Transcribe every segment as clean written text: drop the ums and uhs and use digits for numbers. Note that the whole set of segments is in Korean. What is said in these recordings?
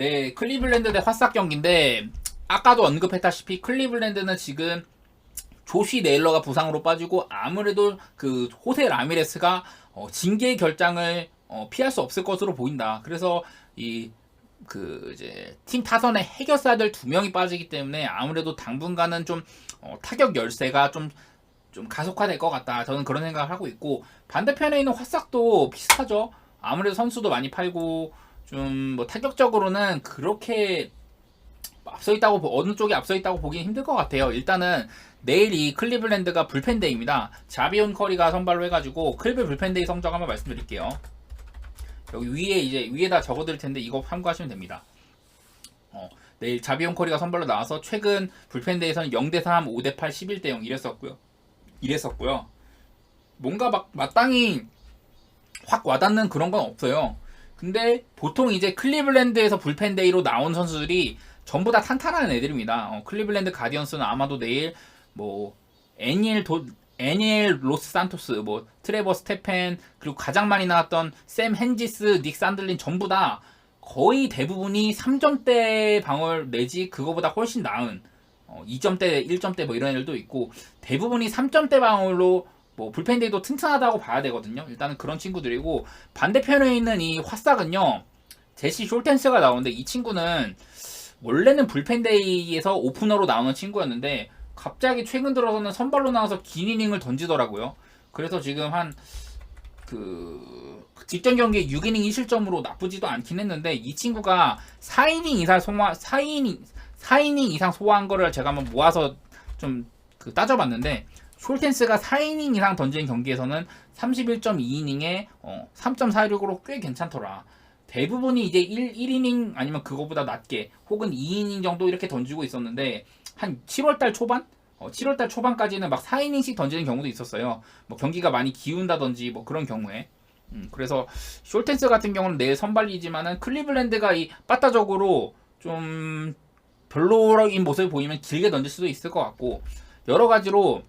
네, 클리블랜드 대 화싹 경기인데 아까도 언급했다시피 클리블랜드는 지금 조시 네일러가 부상으로 빠지고 아무래도 그 호세 라미레스가 징계 결장을 피할 수 없을 것으로 보인다. 그래서 이 그 이제 팀 타선에 해결사들 두 명이 빠지기 때문에 아무래도 당분간은 좀 타격 열세가 좀 가속화될 것 같다. 저는 그런 생각을 하고 있고 반대편에 있는 화싹도 비슷하죠. 아무래도 선수도 많이 팔고 좀 뭐 타격적으로는 그렇게 앞서 있다고 어느 쪽이 앞서 있다고 보기는 힘들 것 같아요. 일단은 내일이 클리블랜드가 불펜데이입니다. 자비온 커리가 선발로 해가지고 클리블 불펜데이 성적 한번 말씀드릴게요. 여기 위에 이제 위에다 적어드릴 텐데 이거 참고하시면 됩니다. 내일 자비온 커리가 선발로 나와서 최근 불펜데이에서는 0대3, 5대8, 11대0 이랬었고요. 뭔가 막 마땅히 확 와닿는 그런 건 없어요. 근데 보통 이제 클리블랜드에서 불펜데이로 나온 선수들이 전부 다 탄탄한 애들입니다. 클리블랜드 가디언스는 아마도 내일 뭐 애니엘 로스 산토스, 뭐 트레버 스테펜, 그리고 가장 많이 나왔던 샘 헨지스, 닉 산들린 전부 다 거의 대부분이 3점대 방어를 내지 그거보다 훨씬 나은 2점대, 1점대 뭐 이런 애들도 있고 대부분이 3점대 방어로 뭐 불펜데이도 튼튼하다고 봐야 되거든요. 일단은 그런 친구들이고 반대편에 있는 이 화싹은요. 제시 숄텐스가 나오는데 이 친구는 원래는 불펜데이에서 오프너로 나오는 친구였는데 갑자기 최근 들어서는 선발로 나와서 긴 이닝을 던지더라고요. 그래서 지금 한 그 직전 경기에 6이닝 1실점으로 나쁘지도 않긴 했는데 이 친구가 4이닝 이상 소화한 거를 제가 한번 모아서 좀 따져봤는데 숄텐스가 4이닝 이상 던진 경기에서는 31.2이닝에 3.46으로 꽤 괜찮더라. 대부분이 이제 1이닝 아니면 그거보다 낮게 혹은 2이닝 정도 이렇게 던지고 있었는데 한 7월달 초반? 7월달 초반까지는 막 4이닝씩 던지는 경우도 있었어요. 뭐 경기가 많이 기운다든지 뭐 그런 경우에. 그래서 숄텐스 같은 경우는 내 선발이지만은 클리블랜드가 이 빠따적으로 좀 별로인 모습을 보이면 길게 던질 수도 있을 것 같고 여러 가지로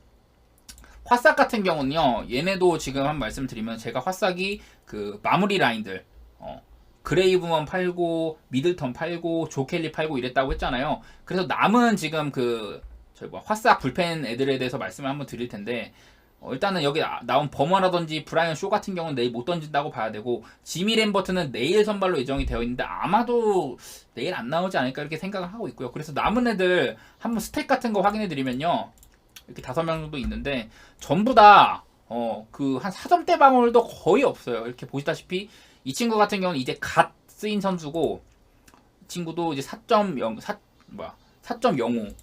화싹 같은 경우는요. 얘네도 지금 한 말씀 드리면 제가 화싹이 그 마무리 라인들 그레이브먼 팔고 미들턴 팔고 조켈리 팔고 이랬다고 했잖아요. 그래서 남은 지금 화싹 불펜 애들에 대해서 말씀을 한번 드릴 텐데 일단은 여기 나온 버머라든지 브라이언 쇼 같은 경우는 내일 못 던진다고 봐야 되고 지미 램버트는 내일 선발로 예정이 되어 있는데 아마도 내일 안 나오지 않을까 이렇게 생각을 하고 있고요. 그래서 남은 애들 한번 스택 같은 거 확인해 드리면요. 이렇게 5명 정도 있는데 전부 다 그 한 4점대 방울도 거의 없어요. 이렇게 보시다시피 이 친구 같은 경우는 이제 갓 쓰인 선수고 이 친구도 이제 4.05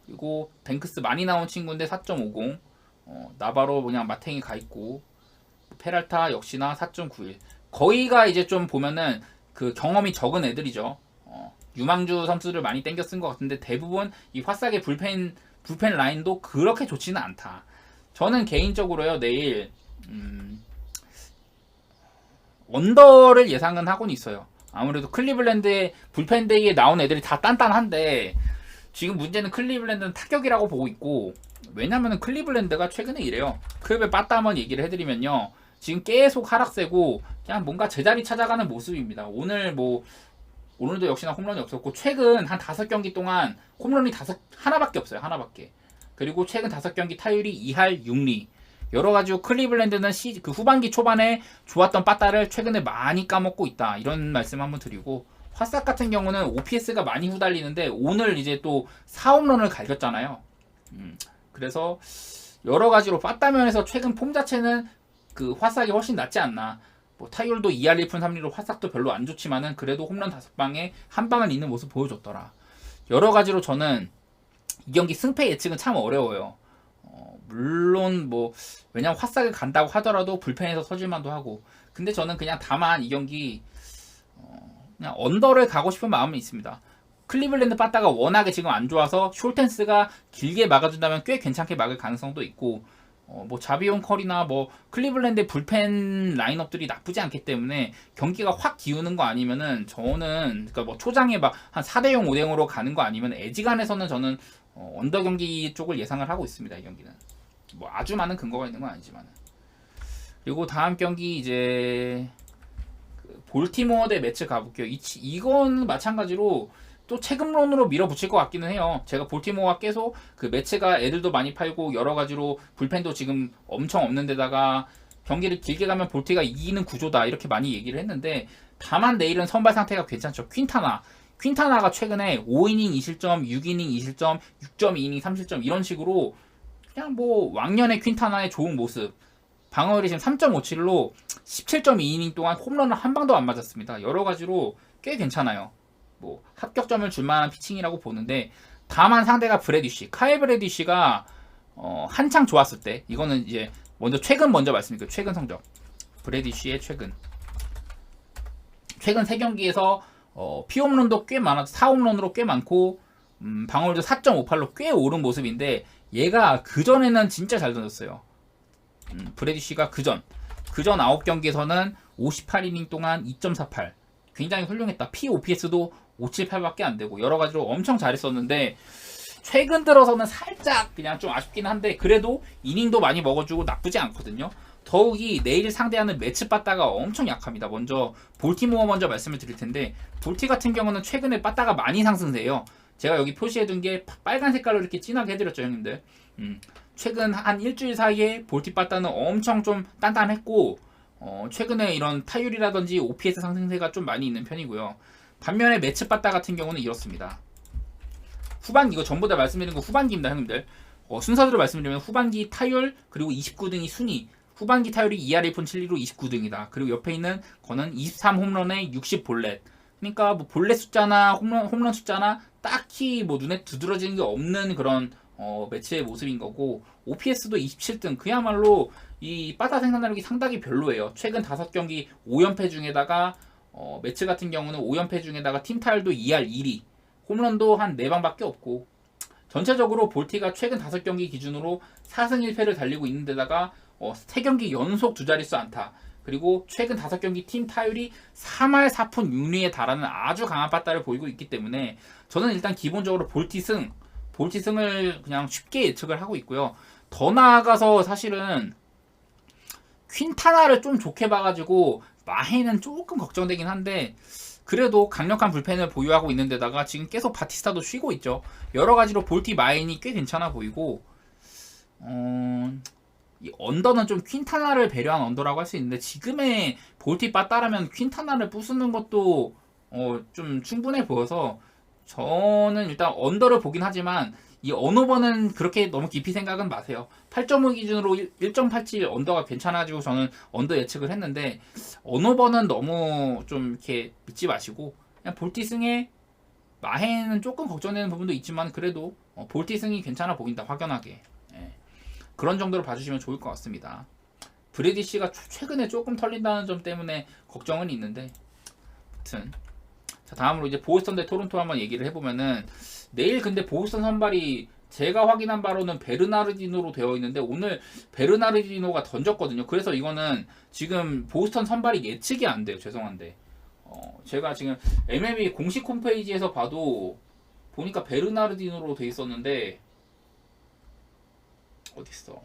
그리고 뱅크스 많이 나온 친구인데 4.50 나바로 그냥 마탱이 가 있고 페랄타 역시나 4.91 거의가 이제 좀 보면은 그 경험이 적은 애들이죠. 유망주 선수를 많이 땡겨 쓴 것 같은데 대부분 이 화싹의 불펜 라인도 그렇게 좋지는 않다. 저는 개인적으로요 내일 언더를 예상은 하고는 있어요. 아무래도 클리블랜드의 불펜데이에 나온 애들이 다 단단한데 지금 문제는 클리블랜드는 타격이라고 보고 있고 왜냐면은 클리블랜드가 최근에 이래요. 클립에 빠따 한번 얘기를 해드리면요. 지금 계속 하락세고 그냥 뭔가 제자리 찾아가는 모습입니다. 오늘도 역시나 홈런이 없었고 최근 한 5경기 동안 홈런이 하나밖에 없어요. 하나밖에. 그리고 최근 5경기 타율이 2할 6리. 여러 가지로 클리블랜드는 그 후반기 초반에 좋았던 빠따를 최근에 많이 까먹고 있다. 이런 말씀 한번 드리고 화싹 같은 경우는 OPS가 많이 후달리는데 오늘 이제 또 4홈런을 갈겼잖아요. 그래서 여러 가지로 빠따면에서 최근 폼 자체는 그 화싹이 훨씬 낫지 않나. 뭐 타율도 2할 1푼 3리로 화싹도 별로 안 좋지만은 그래도 홈런 5방에 한 방은 있는 모습 보여줬더라. 여러 가지로 저는 이 경기 승패 예측은 참 어려워요. 물론 왜냐면 화싹을 간다고 하더라도 불펜에서 서질만도 하고 근데 저는 그냥 다만 이 경기 그냥 언더를 가고 싶은 마음은 있습니다. 클리블랜드 빠따가 워낙에 지금 안 좋아서 숄텐스가 길게 막아준다면 꽤 괜찮게 막을 가능성도 있고 자비온 컬이나 클리블랜드 불펜 라인업들이 나쁘지 않기 때문에 경기가 확 기우는 거 아니면은 저는 그러니까 초장에 막 한 4대0 5대0으로 가는 거 아니면 애지간해서는 저는 언더 경기 쪽을 예상을 하고 있습니다. 이 경기는 아주 많은 근거가 있는 건 아니지만 그리고 다음 경기 이제 볼티모어 대 매치 가볼게요. 이건 마찬가지로 또 체급론으로 밀어붙일 것 같기는 해요. 제가 볼티모어가 계속 그 매치가 애들도 많이 팔고 여러 가지로 불펜도 지금 엄청 없는 데다가 경기를 길게 가면 볼티가 이기는 구조다 이렇게 많이 얘기를 했는데, 다만 내일은 선발 상태가 괜찮죠. 퀸타나가 최근에 5이닝 2실점, 6이닝 2실점, 6.2이닝 3실점 이런 식으로 그냥 뭐 왕년의 퀸타나의 좋은 모습. 방어율이 지금 3.57로 17.2이닝 동안 홈런을 한 방도 안 맞았습니다. 여러 가지로 꽤 괜찮아요. 뭐 합격점을 줄 만한 피칭이라고 보는데, 다만 상대가 카일 브래디쉬가 한창 좋았을 때, 이거는 이제 최근 말씀드릴게요. 최근 성적. 브래디쉬의 최근 3경기에서 피홈런도 꽤 많아서 4홈런으로 꽤 많고, 방어율도 4.58로 꽤 오른 모습인데, 얘가 그전에는 진짜 잘 던졌어요. 브래디쉬가 그전 9경기에서는 58이닝 동안 2.48, 굉장히 훌륭했다. POPS도 578밖에 안 되고 여러 가지로 엄청 잘했었는데, 최근 들어서는 살짝 그냥 좀 아쉽긴 한데, 그래도 이닝도 많이 먹어주고 나쁘지 않거든요. 더욱이 내일 상대하는 매치 빠따가 엄청 약합니다. 먼저 볼티모어 말씀을 드릴 텐데, 볼티 같은 경우는 최근에 빠따가 많이 상승세요. 제가 여기 표시해둔 게 빨간 색깔로 이렇게 진하게 해드렸죠, 형님들. 최근 한 일주일 사이에 볼티 빠따는 엄청 좀 단단했고, 최근에 이런 타율이라든지 OPS 상승세가 좀 많이 있는 편이고요. 반면에 매치 빠따 같은 경우는 이렇습니다. 후반기, 이거 전부 다 말씀드린 거 후반기입니다, 형님들. 순서대로 말씀드리면 후반기 타율, 그리고 29등이 순위. 후반기 타율이 2할 1푼 7리로 29등이다. 그리고 옆에 있는 거는 23홈런에 60볼넷. 그러니까 뭐 볼넷 숫자나 홈런 숫자나 딱히 뭐 눈에 두드러지는 게 없는 그런 매치의 모습인 거고, OPS도 27등. 그야말로 이 빠따 생산력이 상당히 별로예요. 최근 5경기 5연패 중에다가 매치 같은 경우는 5연패 중에다가 팀 타율도 2할 1위, 홈런도 한 4방밖에 없고, 전체적으로 볼티가 최근 5경기 기준으로 4승 1패를 달리고 있는 데다가 3경기 연속 2자릿수 안타, 그리고 최근 5경기 팀 타율이 3할 4푼 6리에 달하는 아주 강한 빠따를 보이고 있기 때문에, 저는 일단 기본적으로 볼티승을 그냥 쉽게 예측을 하고 있고요. 더 나아가서 사실은 퀸타나를 좀 좋게 봐가지고 마해는 조금 걱정되긴 한데, 그래도 강력한 불펜을 보유하고 있는 데다가 지금 계속 바티스타도 쉬고 있죠. 여러 가지로 볼티 마인이 꽤 괜찮아 보이고, 이 언더는 좀 퀸타나를 배려한 언더라고 할 수 있는데, 지금의 볼티 빠따라면 퀸타나를 부수는 것도 좀 충분해 보여서, 저는 일단 언더를 보긴 하지만 이 언오버는 그렇게 너무 깊이 생각은 마세요. 8.5 기준으로 1.87 언더가 괜찮아지고 저는 언더 예측을 했는데, 언오버는 너무 좀 이렇게 믿지 마시고 그냥 볼티승에 마해는 조금 걱정되는 부분도 있지만, 그래도 볼티승이 괜찮아 보인다, 확연하게. 예. 그런 정도로 봐주시면 좋을 것 같습니다. 브래디쉬가 최근에 조금 털린다는 점 때문에 걱정은 있는데, 아무튼 자, 다음으로 이제 보스턴 대 토론토 한번 얘기를 해보면은, 내일 근데 보스턴 선발이 제가 확인한 바로는 베르나르디노로 되어 있는데, 오늘 베르나르디노가 던졌거든요. 그래서 이거는 지금 보스턴 선발이 예측이 안 돼요. 죄송한데. 제가 지금 MLB 공식 홈페이지에서 봐도 보니까 베르나르디노로 돼 있었는데, 어딨어?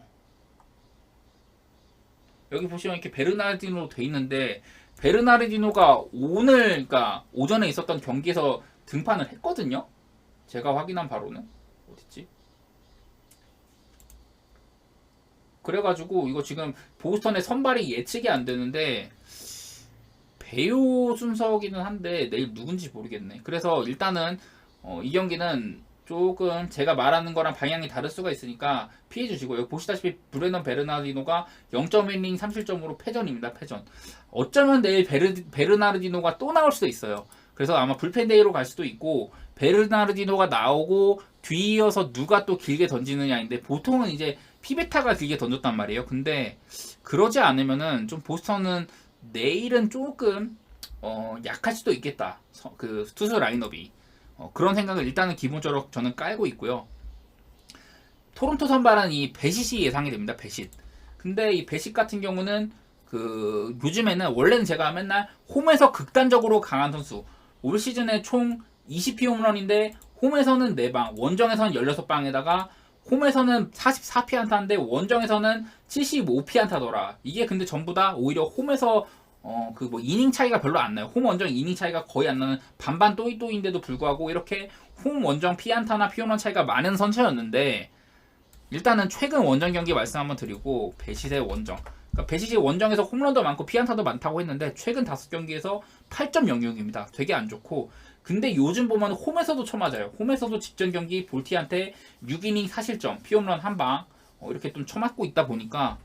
여기 보시면 이렇게 베르나르디노로 돼 있는데, 베르나르디노가 오늘, 그러니까 오전에 있었던 경기에서 등판을 했거든요. 제가 확인한 바로는 어딨지? 그래가지고 이거 지금 보스턴의 선발이 예측이 안 되는데, 배우 순서기는 한데 내일 누군지 모르겠네. 그래서 일단은 이 경기는 조금 제가 말하는 거랑 방향이 다를 수가 있으니까 피해 주시고, 여기 보시다시피 브레넌 베르나르디노가 0.1이닝 3실점으로 패전입니다. 패전. 어쩌면 내일 베르나르디노가 또 나올 수도 있어요. 그래서 아마 불펜 데이로 갈 수도 있고, 베르나르디노가 나오고 뒤이어서 누가 또 길게 던지느냐인데, 보통은 이제 피베타가 길게 던졌단 말이에요. 근데 그러지 않으면은 좀 보스턴은 내일은 조금 약할 수도 있겠다, 그 투수 라인업이. 그런 생각을 일단은 기본적으로 저는 깔고 있고요. 토론토 선발은 이 베싯이 예상이 됩니다. 베싯. 근데 이 베싯 같은 경우는 그 요즘에는, 원래는 제가 맨날 홈에서 극단적으로 강한 선수, 올 시즌에 총 20피 홈런인데 홈에서는 4방, 원정에서는 16방에다가 홈에서는 44피 안타인데 원정에서는 75피 안타더라. 이게 근데 전부 다 오히려 홈에서 그 뭐 이닝 차이가 별로 안 나요. 홈 원정 이닝 차이가 거의 안 나는 반반 또이또이인데도 불구하고 이렇게 홈 원정 피안타나 피홈런 차이가 많은 선수였는데, 일단은 최근 원정 경기 말씀 한번 드리고, 배시세 원정. 그러니까 배시세 원정에서 홈런도 많고 피안타도 많다고 했는데 최근 5경기에서 8.06입니다. 되게 안 좋고, 근데 요즘 보면 홈에서도 쳐맞아요. 홈에서도 직전 경기 볼티한테 6이닝 4실점, 피홈런 한 방 이렇게 좀 쳐맞고 있다 보니까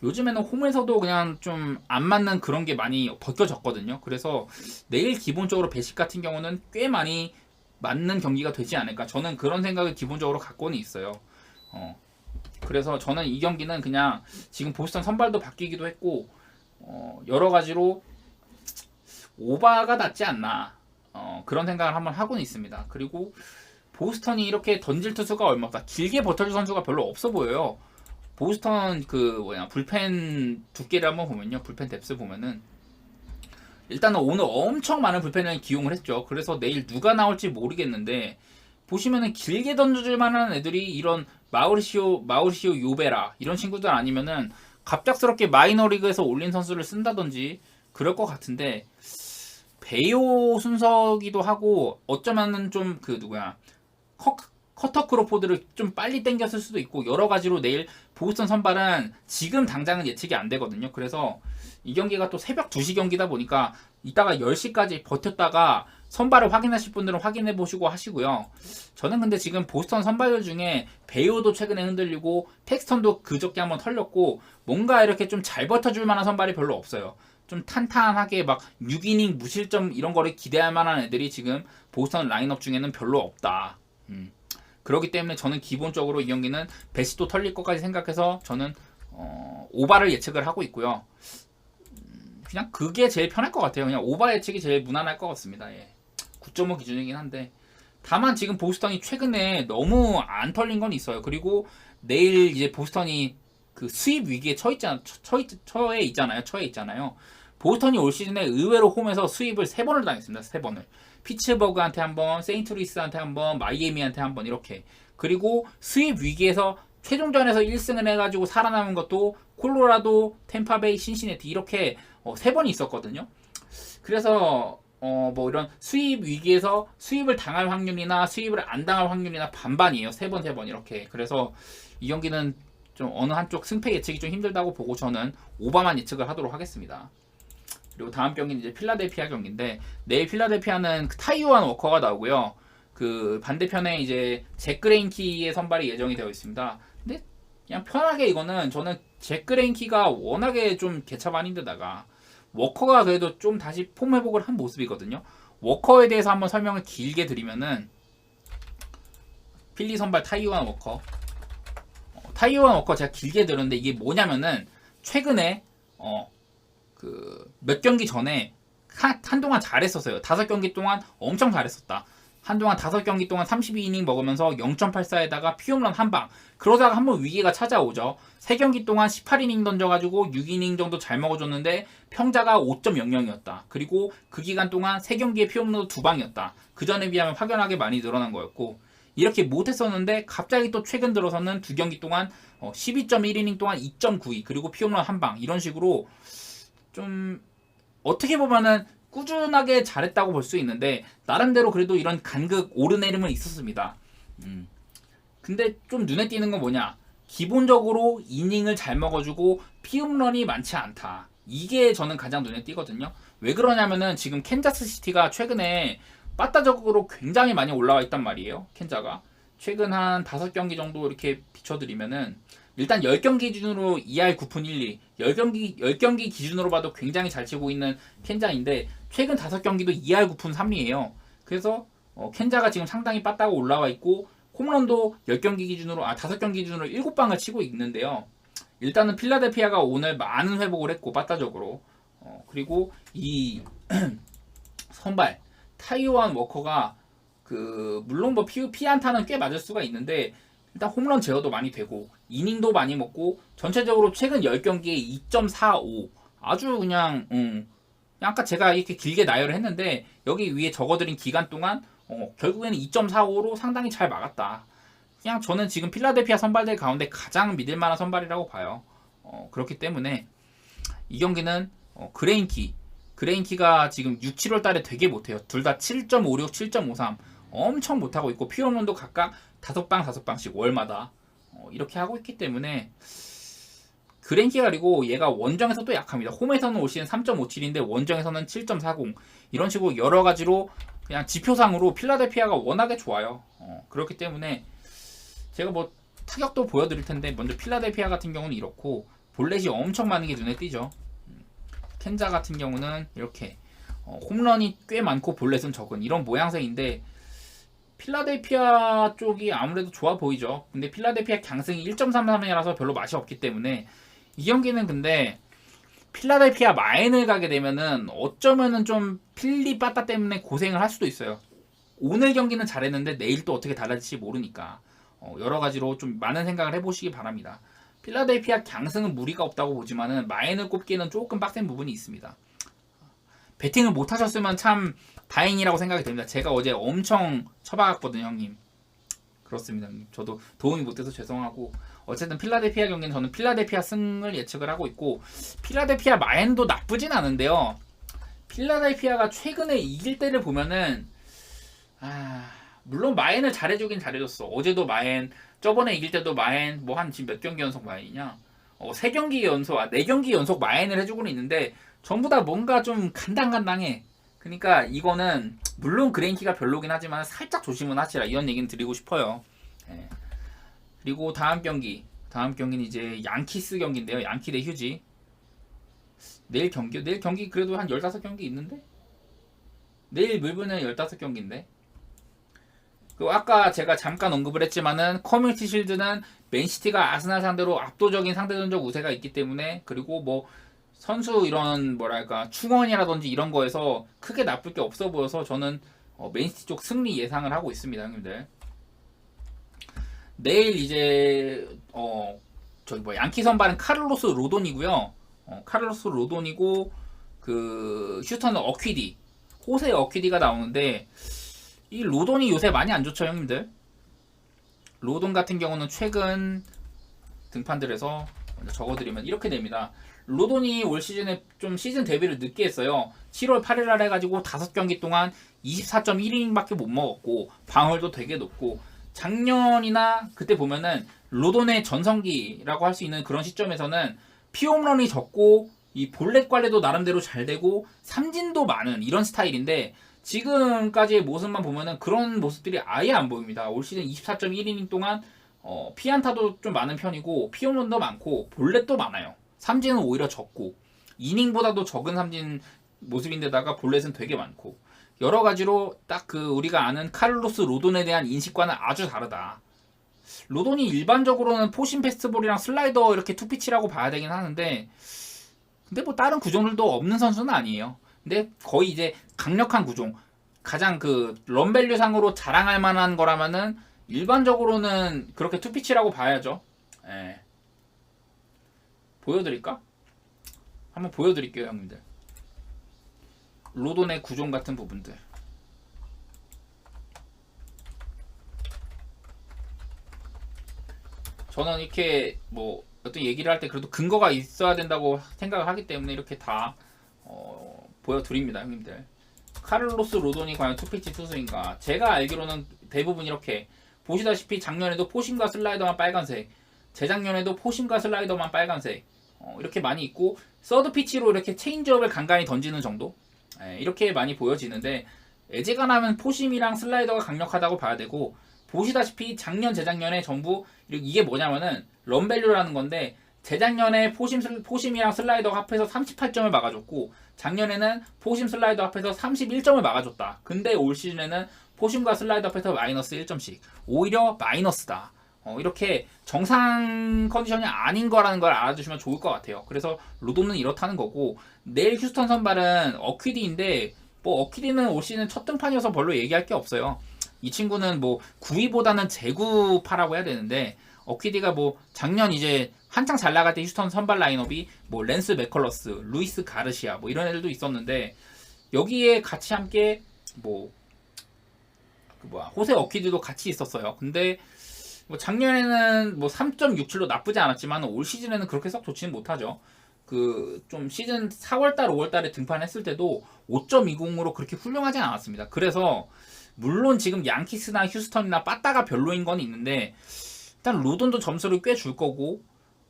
요즘에는 홈에서도 그냥 좀 안 맞는 그런 게 많이 벗겨졌거든요. 그래서 내일 기본적으로 배식 같은 경우는 꽤 많이 맞는 경기가 되지 않을까, 저는 그런 생각을 기본적으로 갖고는 있어요. 그래서 저는 이 경기는 그냥 지금 보스턴 선발도 바뀌기도 했고 여러 가지로 오바가 낫지 않나, 그런 생각을 한번 하고는 있습니다. 그리고 보스턴이 이렇게 던질 투수가 얼마 없다. 길게 버텨줄 선수가 별로 없어 보여요. 보스턴 불펜 두께를 한번 보면요, 불펜 뎁스 보면은 일단은 오늘 엄청 많은 불펜을 기용을 했죠. 그래서 내일 누가 나올지 모르겠는데, 보시면은 길게 던져줄 만한 애들이 이런 마우리시오 요베라 이런 친구들 아니면은 갑작스럽게 마이너리그에서 올린 선수를 쓴다든지 그럴 것 같은데, 베이오 순서기도 하고 어쩌면은 좀 커터 크로포드를 좀 빨리 땡겼을 수도 있고, 여러 가지로 내일 보스턴 선발은 지금 당장은 예측이 안 되거든요. 그래서 이 경기가 또 새벽 2시 경기다 보니까 이따가 10시까지 버텼다가 선발을 확인하실 분들은 확인해 보시고 하시고요. 저는 근데 지금 보스턴 선발들 중에 베이오도 최근에 흔들리고 텍스턴도 그저께 한번 털렸고, 뭔가 이렇게 좀 잘 버텨줄 만한 선발이 별로 없어요. 좀 탄탄하게 막 6이닝 무실점 이런 거를 기대할 만한 애들이 지금 보스턴 라인업 중에는 별로 없다. 그렇기 때문에 저는 기본적으로 이 경기는 배시도 털릴 것까지 생각해서 저는 오바를 예측을 하고 있고요. 그냥 그게 제일 편할 것 같아요. 그냥 오바 예측이 제일 무난할 것 같습니다. 예. 9.5 기준이긴 한데, 다만 지금 보스턴이 최근에 너무 안 털린 건 있어요. 그리고 내일 이제 보스턴이 그 수입 위기에 처해 있잖아요. 보스턴이 올 시즌에 의외로 홈에서 수입을 3번을 당했습니다. 3번을. 피츠버그한테 한 번, 세인트루이스한테 한 번, 마이애미한테 한 번, 이렇게. 그리고 수입 위기에서 최종전에서 1승을 해가지고 살아남은 것도 콜로라도, 템파베이, 신시내티 이렇게 3번이 있었거든요. 그래서 뭐 이런 수입 위기에서 수입을 당할 확률이나 수입을 안 당할 확률이나 반반이에요. 3번 이렇게. 그래서 이 경기는 좀 어느 한쪽 승패 예측이 좀 힘들다고 보고 저는 오바만 예측을 하도록 하겠습니다. 그리고 다음 경기는 이제 필라델피아 경기인데, 내일 필라델피아는 타이완 워커가 나오고요. 그 반대편에 이제 잭 그레인키의 선발이 예정이 되어 있습니다. 근데 그냥 편하게 이거는 저는 잭 그레인키가 워낙에 좀 개차반인데다가 워커가 그래도 좀 다시 폼 회복을 한 모습이거든요. 워커에 대해서 한번 설명을 길게 드리면은, 필리 선발 타이완 워커. 타이완 워커 제가 길게 들었는데 이게 뭐냐면은 최근에 몇 경기 전에 한동안 잘했었어요. 5경기 동안 엄청 잘했었다. 한동안 5경기 동안 32이닝 먹으면서 0.84에다가 피홈런 한 방. 그러다가 한번 위기가 찾아오죠. 3경기 동안 18이닝 던져가지고 6이닝 정도 잘 먹어줬는데 평자가 5.00이었다. 그리고 그 기간 동안 3경기에 피홈런도 2방이었다. 그 전에 비하면 확연하게 많이 늘어난 거였고, 이렇게 못했었는데 갑자기 또 최근 들어서는 2경기 동안 12.1이닝 동안 2.92, 그리고 피홈런 한 방, 이런 식으로 좀 어떻게 보면은 꾸준하게 잘했다고 볼 수 있는데, 나름대로 그래도 이런 간극 오르내림은 있었습니다. 근데 좀 눈에 띄는 건 뭐냐, 기본적으로 이닝을 잘 먹어주고 피홈런이 많지 않다. 이게 저는 가장 눈에 띄거든요. 왜 그러냐면은 지금 캔자스 시티가 최근에 빠따적으로 굉장히 많이 올라와 있단 말이에요. 캔자가 최근 한 5경기 정도 이렇게 비춰드리면은, 일단 10경기 기준으로 2할 9푼 1리, 10경기 기준으로 봐도 굉장히 잘 치고 있는 캔자인데, 최근 5경기도 2할 9푼 3리예요. 그래서 캔자가 지금 상당히 빠따가 올라와 있고, 홈런도 5경기 기준으로 7방을 치고 있는데요. 일단은 필라델피아가 오늘 많은 회복을 했고, 빠따적으로. 그리고 이 선발 타이완 워커가 물론 뭐 피안타는 꽤 맞을 수가 있는데, 일단 홈런 제어도 많이 되고 이닝도 많이 먹고, 전체적으로 최근 10경기에 2.45, 아주 그냥 아까 제가 이렇게 길게 나열을 했는데 여기 위에 적어드린 기간 동안 결국에는 2.45로 상당히 잘 막았다. 그냥 저는 지금 필라델피아 선발들 가운데 가장 믿을만한 선발이라고 봐요. 그렇기 때문에 이 경기는 그레인키가 지금 6, 7월 달에 되게 못해요. 둘 다 7.56, 7.53 엄청 못하고 있고 피홈런도 각각 5방씩 월마다 이렇게 하고 있기 때문에 그레인키가, 그리고 얘가 원정에서도 약합니다. 홈에서는 올 시즌 3.57인데 원정에서는 7.40 이런 식으로 여러 가지로 그냥 지표상으로 필라델피아가 워낙에 좋아요. 그렇기 때문에 제가 뭐 타격도 보여드릴 텐데 먼저 필라델피아 같은 경우는 이렇고 볼넷이 엄청 많은 게 눈에 띄죠. 켄자 같은 경우는 이렇게 홈런이 꽤 많고 볼넷은 적은 이런 모양새인데 필라델피아 쪽이 아무래도 좋아 보이죠. 근데 필라델피아 강승이 1.33이라서 별로 맛이 없기 때문에 이 경기는, 근데 필라델피아 마인을 가게 되면은 어쩌면은 좀 필리 빠따 때문에 고생을 할 수도 있어요. 오늘 경기는 잘했는데 내일 또 어떻게 달라질지 모르니까 여러 가지로 좀 많은 생각을 해보시기 바랍니다. 필라델피아 강승은 무리가 없다고 보지만은 마인을 꼽기에는 조금 빡센 부분이 있습니다. 배팅을 못 하셨으면 참 다행이라고 생각이 됩니다. 제가 어제 엄청 쳐박았거든요, 형님. 그렇습니다, 형님. 저도 도움이 못돼서 죄송하고, 어쨌든 필라델피아 경기는 저는 필라델피아 승을 예측을 하고 있고, 필라델피아 마인도 나쁘진 않은데요. 필라델피아가 최근에 이길 때를 보면은 물론 마인을 잘해주긴 잘해줬어. 어제도 마인, 저번에 이길 때도 마인, 뭐 한 지금 몇 경기 연속 마인이냐? 3경기 연속, 4경기 연속 마인을 해주고는 있는데 전부 다 뭔가 좀 간당간당해. 그러니까 이거는 물론 그레인키가 별로긴 하지만 살짝 조심은 하시라, 이런 얘기는 드리고 싶어요. 예. 그리고 다음 경기는 이제 양키스 경기인데요. 양키 대 휴지. 내일 경기 그래도 한 15경기 있는데? 내일 물분은 15경기인데? 그 아까 제가 잠깐 언급을 했지만은 커뮤니티 실드는 맨시티가 아스날 상대로 압도적인 상대전적 우세가 있기 때문에, 그리고 뭐 선수 이런 뭐랄까 충원이라든지 이런 거에서 크게 나쁠 게 없어 보여서 저는 맨시티 쪽 승리 예상을 하고 있습니다, 형님들. 내일 이제 저기 뭐 양키 선발은 카를로스 로돈이고요. 카를로스 로돈이고 그 휴스턴은 어퀴디, 호세 어퀴디가 나오는데 이 로돈이 요새 많이 안 좋죠, 형님들. 로돈 같은 경우는 최근 등판들에서 먼저 적어드리면 이렇게 됩니다. 로돈이 올 시즌에 좀 시즌 데뷔를 늦게 했어요. 7월 8일날 해가지고 5경기 동안 24.1이닝밖에 못 먹었고 방어율도 되게 높고, 작년이나 그때 보면은 로돈의 전성기라고 할 수 있는 그런 시점에서는 피홈런이 적고 이 볼넷 관리도 나름대로 잘 되고 삼진도 많은 이런 스타일인데, 지금까지의 모습만 보면은 그런 모습들이 아예 안 보입니다. 올 시즌 24.1이닝 동안 피안타도 좀 많은 편이고 피홈런도 많고 볼넷도 많아요. 삼진은 오히려 적고 이닝보다도 적은 삼진 모습인데다가 볼넷은 되게 많고, 여러 가지로 딱 그 우리가 아는 카를로스 로돈에 대한 인식과는 아주 다르다. 로돈이 일반적으로는 포심 패스트볼이랑 슬라이더 이렇게 투피치라고 봐야 되긴 하는데, 근데 뭐 다른 구종들도 없는 선수는 아니에요. 근데 거의 이제 강력한 구종, 가장 그 런밸류 상으로 자랑할 만한 거라면은 일반적으로는 그렇게 투피치라고 봐야죠. 예. 보여드릴까? 한번 보여드릴게요, 형님들. 로돈의 구종 같은 부분들. 저는 이렇게 뭐 어떤 얘기를 할 때 그래도 근거가 있어야 된다고 생각을 하기 때문에 이렇게 다 보여드립니다, 형님들. 카를로스 로돈이 과연 투피치 투수인가? 제가 알기로는 대부분 이렇게 보시다시피 작년에도 포심과 슬라이더만 빨간색, 재작년에도 포심과 슬라이더만 빨간색, 이렇게 많이 있고 서드 피치로 이렇게 체인지업을 간간히 던지는 정도, 이렇게 많이 보여지는데, 에제간하면 포심이랑 슬라이더가 강력하다고 봐야 되고, 보시다시피 작년 재작년에 전부 이게 뭐냐면은 런밸류라는 건데, 재작년에 포심이랑 슬라이더가 합해서 38점을 막아줬고 작년에는 포심 슬라이더 합해서 31점을 막아줬다. 근데 올 시즌에는 포심과 슬라이더 합해서 마이너스 1점씩, 오히려 마이너스다. 이렇게 정상 컨디션이 아닌 거라는 걸 알아두시면 좋을 것 같아요. 그래서 로돈은 이렇다는 거고, 내일 휴스턴 선발은 어퀴디인데, 뭐 어퀴디는 올 시즌 첫 등판이어서 별로 얘기할 게 없어요. 이 친구는 뭐 9위보다는 재구파라고 해야 되는데, 어퀴디가 뭐 작년 이제 한창 잘 나갈 때 휴스턴 선발 라인업이 뭐 랜스 맥컬러스, 루이스 가르시아 뭐 이런 애들도 있었는데, 여기에 같이 함께 뭐 호세 어퀴디도 같이 있었어요. 근데 뭐 작년에는 뭐 3.67로 나쁘지 않았지만 올 시즌에는 그렇게 썩 좋지는 못하죠. 그 좀 시즌 4월달, 5월달에 등판했을 때도 5.20으로 그렇게 훌륭하진 않았습니다. 그래서 물론 지금 양키스나 휴스턴이나 빠따가 별로인 건 있는데 일단 로돈도 점수를 꽤 줄 거고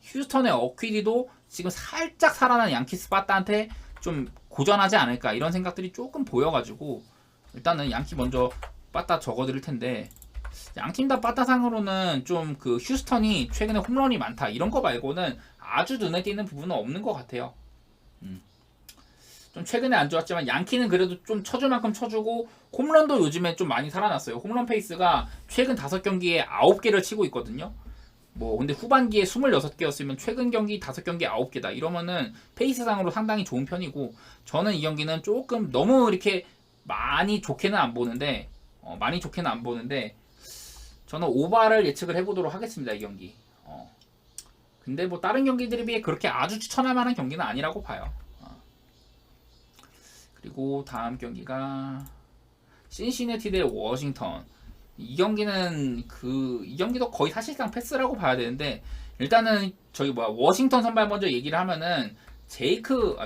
휴스턴의 어퀴디도 지금 살짝 살아난 양키스 빠따한테 좀 고전하지 않을까 이런 생각들이 조금 보여가지고 일단은 양키 먼저 빠따 적어드릴 텐데 양팀 다 빠따상으로는 좀 그 휴스턴이 최근에 홈런이 많다 이런 거 말고는 아주 눈에 띄는 부분은 없는 것 같아요. 좀 최근에 안 좋았지만 양키는 그래도 좀 쳐줄 만큼 쳐주고 홈런도 요즘에 좀 많이 살아났어요. 홈런 페이스가 최근 5경기에 9개를 치고 있거든요. 뭐 근데 후반기에 26개였으면 최근 경기 5경기 9개다 이러면은 페이스상으로 상당히 좋은 편이고 저는 이 경기는 조금 너무 이렇게 많이 좋게는 안 보는데 저는 오바를 예측을 해보도록 하겠습니다. 이 경기. 근데 뭐 다른 경기들에 비해 그렇게 아주 추천할 만한 경기는 아니라고 봐요. 그리고 다음 경기가 신시내티 대 워싱턴. 이 경기도 거의 사실상 패스라고 봐야 되는데 일단은 워싱턴 선발 먼저 얘기를 하면은 제이크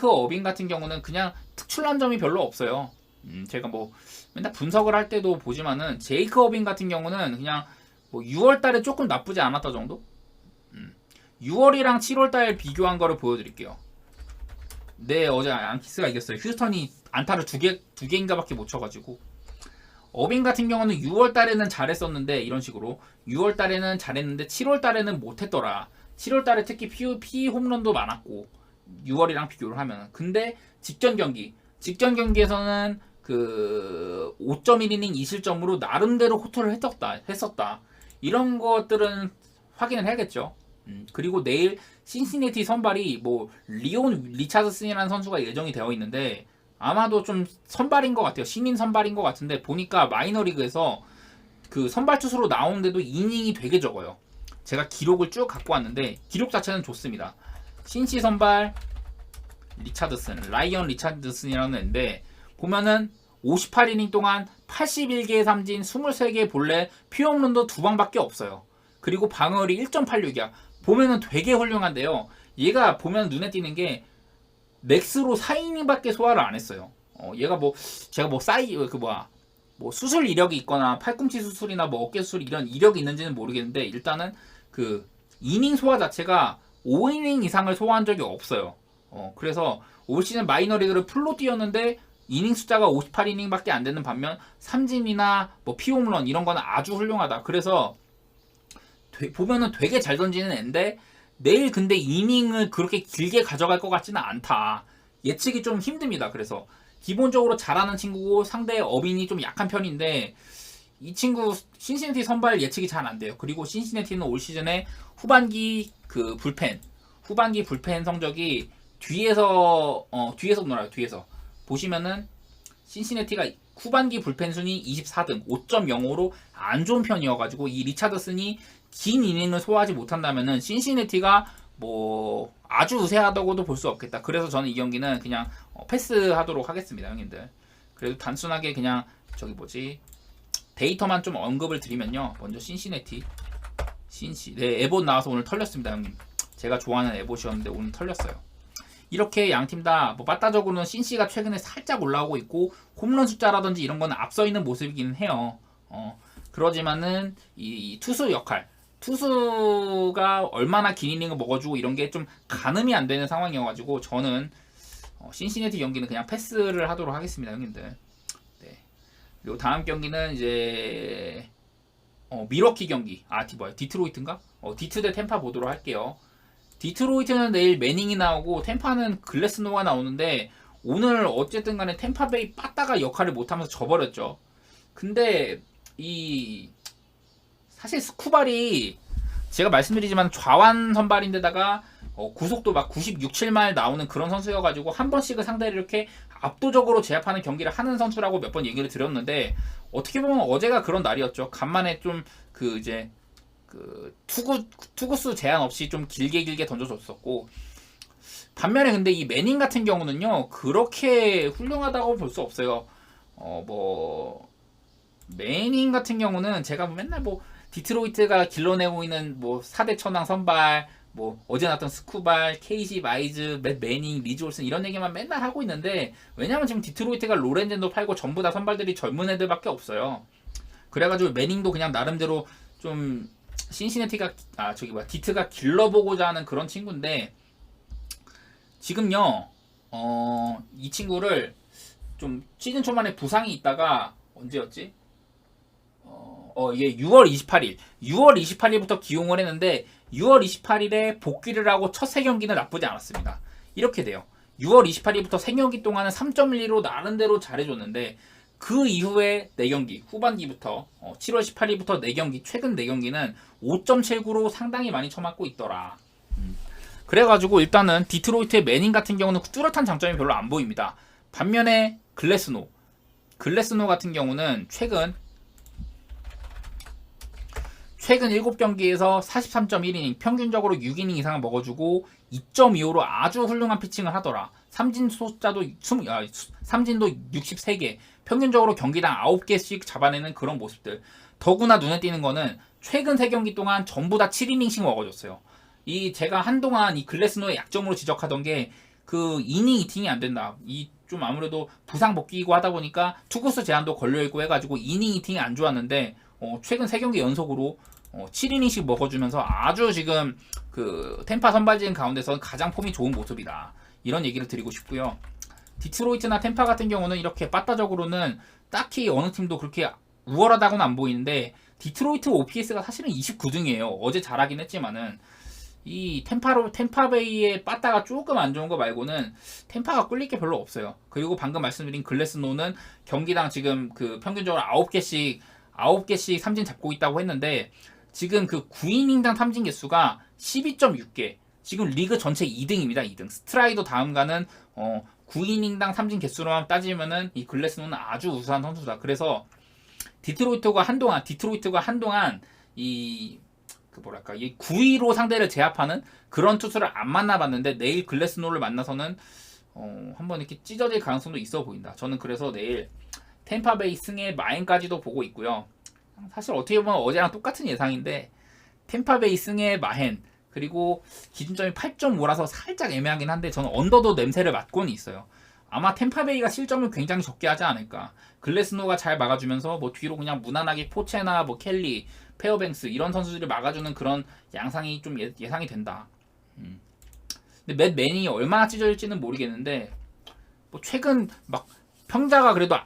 어빙 같은 경우는 그냥 특출난 점이 별로 없어요. 제가 뭐 맨날 분석을 할 때도 보지만은 제이크 어빙 같은 경우는 그냥 뭐 6월달에 조금 나쁘지 않았다 정도? 6월이랑 7월달 비교한 거를 보여드릴게요. 네, 어제 양키스가 이겼어요. 휴스턴이 안타를 두 개인가밖에 못 쳐가지고. 어빙 같은 경우는 6월달에는 잘했었는데 이런 식으로 6월달에는 잘했는데 7월달에는 못했더라. 7월달에 특히 피 홈런도 많았고 6월이랑 비교를 하면. 근데 직전 경기에서는 그 5.1이닝 2실점으로 나름대로 호투를 했었다. 이런 것들은 확인을 해야겠죠. 그리고 내일 신시내티 선발이 뭐 리온 리차드슨이라는 선수가 예정이 되어 있는데 아마도 좀 선발인 것 같아요. 신인 선발인 것 같은데 보니까 마이너리그에서 그 선발 투수로 나오는데도 이닝이 되게 적어요. 제가 기록을 쭉 갖고 왔는데 기록 자체는 좋습니다. 신시 선발 라이언 리차드슨이라는 애인데 보면은 58이닝 동안 81개의 삼진, 23개의 볼넷, 피홈런도 2방밖에 없어요. 그리고 방어율이 1.86이야. 보면은 되게 훌륭한데요. 얘가 보면 눈에 띄는 게 맥스로 4이닝밖에 소화를 안 했어요. 얘가 뭐 제가 뭐 수술 이력이 있거나 팔꿈치 수술이나 뭐 어깨 수술 이런 이력이 있는지는 모르겠는데 일단은 그 이닝 소화 자체가 5이닝 이상을 소화한 적이 없어요. 그래서 올 시즌 마이너리그를 풀로 뛰었는데 이닝 숫자가 58이닝밖에 안 되는 반면 삼진이나 뭐 피홈런 이런 거는 아주 훌륭하다. 그래서 보면은 되게 잘 던지는 애인데 내일 근데 이닝을 그렇게 길게 가져갈 것 같지는 않다. 예측이 좀 힘듭니다. 그래서 기본적으로 잘하는 친구고 상대의 어빈이 좀 약한 편인데 이 친구 신시내티 선발 예측이 잘 안 돼요. 그리고 신시내티는 올 시즌에 후반기 불펜 성적이 뒤에서 놀아요. 뒤에서 보시면은 신시내티가 후반기 불펜 순위 24등 5.05로 안 좋은 편이어가지고 이 리차드슨이 긴 이닝을 소화하지 못한다면은 신시내티가 뭐 아주 우세하다고도 볼 수 없겠다. 그래서 저는 이 경기는 그냥 패스하도록 하겠습니다, 형님들. 그래도 단순하게 그냥 데이터만 좀 언급을 드리면요. 먼저 신시내티 네, 에봇 나와서 오늘 털렸습니다, 형님. 제가 좋아하는 에봇이었는데 오늘 털렸어요. 이렇게 양팀 다 뭐 빠따적으로는 신시가 최근에 살짝 올라오고 있고 홈런 숫자라든지 이런 거는 앞서 있는 모습이기는 해요. 그러지만은 이 투수가 얼마나 긴 이닝을 먹어주고 이런 게 좀 가늠이 안 되는 상황이어가지고 저는 신시내티 경기는 그냥 패스를 하도록 하겠습니다, 형님들. 네. 그리고 다음 경기는 이제 미러키 경기. 디트로이트인가? 디트 대 템파 보도록 할게요. 디트로이트는 내일 매닝이 나오고 템파는 글래스노가 나오는데 오늘 어쨌든 간에 템파베이 빠따가 역할을 못하면서 져버렸죠. 근데 사실 스쿠발이 제가 말씀드리지만 좌완 선발인데다가 구속도 막 96, 7마일 나오는 그런 선수여가지고 한 번씩은 상대를 이렇게 압도적으로 제압하는 경기를 하는 선수라고 몇 번 얘기를 드렸는데 어떻게 보면 어제가 그런 날이었죠. 간만에 좀 투구수 제한 없이 좀 길게 던져줬었고 반면에 근데 이 매닝 같은 경우는요 그렇게 훌륭하다고 볼 수 없어요. 매닝 같은 경우는 제가 맨날 디트로이트가 길러내고 있는 4대 천왕 선발 뭐 어제 나왔던 스쿠발, KC 마이즈, 맷 매닝, 리즈 올슨 이런 얘기만 맨날 하고 있는데 왜냐면 지금 디트로이트가 로렌젠도 팔고 전부 다 선발들이 젊은 애들밖에 없어요. 그래가지고 매닝도 그냥 나름대로 좀 신시내티가 디트가 길러보고자 하는 그런 친구인데 지금요 이 친구를 좀 시즌 초반에 부상이 있다가 언제였지? 이게 6월 28일부터 기용을 했는데 6월 28일에 복귀를 하고 첫 3경기는 나쁘지 않았습니다. 이렇게 돼요. 6월 28일부터 3경기 동안은 3.12로 나름대로 잘해줬는데 그 이후에 4경기 후반기부터 7월 18일부터 4경기 최근 4경기는 5.79로 상당히 많이 쳐맞고 있더라. 그래가지고 일단은 디트로이트의 매닝 같은 경우는 뚜렷한 장점이 별로 안 보입니다. 반면에 글래스노 같은 경우는 최근 7경기에서 43.1이닝 평균적으로 6이닝 이상을 먹어주고 2.25로 아주 훌륭한 피칭을 하더라. 삼진도 63개 평균적으로 경기당 9개씩 잡아내는 그런 모습들. 더구나 눈에 띄는 거는 최근 3경기 동안 전부 다 7이닝씩 먹어줬어요. 제가 한동안 이 글래스노의 약점으로 지적하던 게 그 이닝 이팅이 안 된다. 좀 아무래도 부상 복귀이고 하다 보니까 투구수 제한도 걸려있고 해가지고 이닝 이팅이 안 좋았는데 최근 3경기 연속으로 7이닝씩 먹어주면서 아주 지금 그 템파 선발진 가운데서 가장 폼이 좋은 모습이다. 이런 얘기를 드리고 싶고요. 디트로이트나 템파 같은 경우는 이렇게 빠따적으로는 딱히 어느 팀도 그렇게 우월하다고는 안 보이는데 디트로이트 OPS가 사실은 29등이에요. 어제 잘하긴 했지만은 이 템파베이의 빠따가 조금 안 좋은 거 말고는 템파가 꿀릴 게 별로 없어요. 그리고 방금 말씀드린 글래스노는 경기당 지금 그 평균적으로 9개씩 삼진 잡고 있다고 했는데 지금 그 9이닝당 삼진 개수가 12.6개. 지금 리그 전체 2등입니다. 2등. 스트라이더 다음가는 9이닝당 삼진 개수로만 따지면은 이 글래스노는 아주 우수한 선수다. 그래서 디트로이트가 한동안 이 9위로 상대를 제압하는 그런 투수를 안 만나봤는데 내일 글래스노를 만나서는 한번 이렇게 찢어질 가능성도 있어 보인다. 저는 그래서 내일 템파베이 승의 마행까지도 보고 있고요. 사실 어떻게 보면 어제랑 똑같은 예상인데 템파베이 승의 마행 그리고 기준점이 8.5라서 살짝 애매하긴 한데 저는 언더도 냄새를 맡고는 있어요. 아마 템파베이가 실점을 굉장히 적게 하지 않을까. 글래스노가 잘 막아주면서 뭐 뒤로 그냥 무난하게 포체나 뭐 켈리, 페어뱅스 이런 선수들이 막아주는 그런 양상이 좀 예상이 된다. 근데 맷 매닝이 얼마나 찢어질지는 모르겠는데 뭐 최근 막 평자가 그래도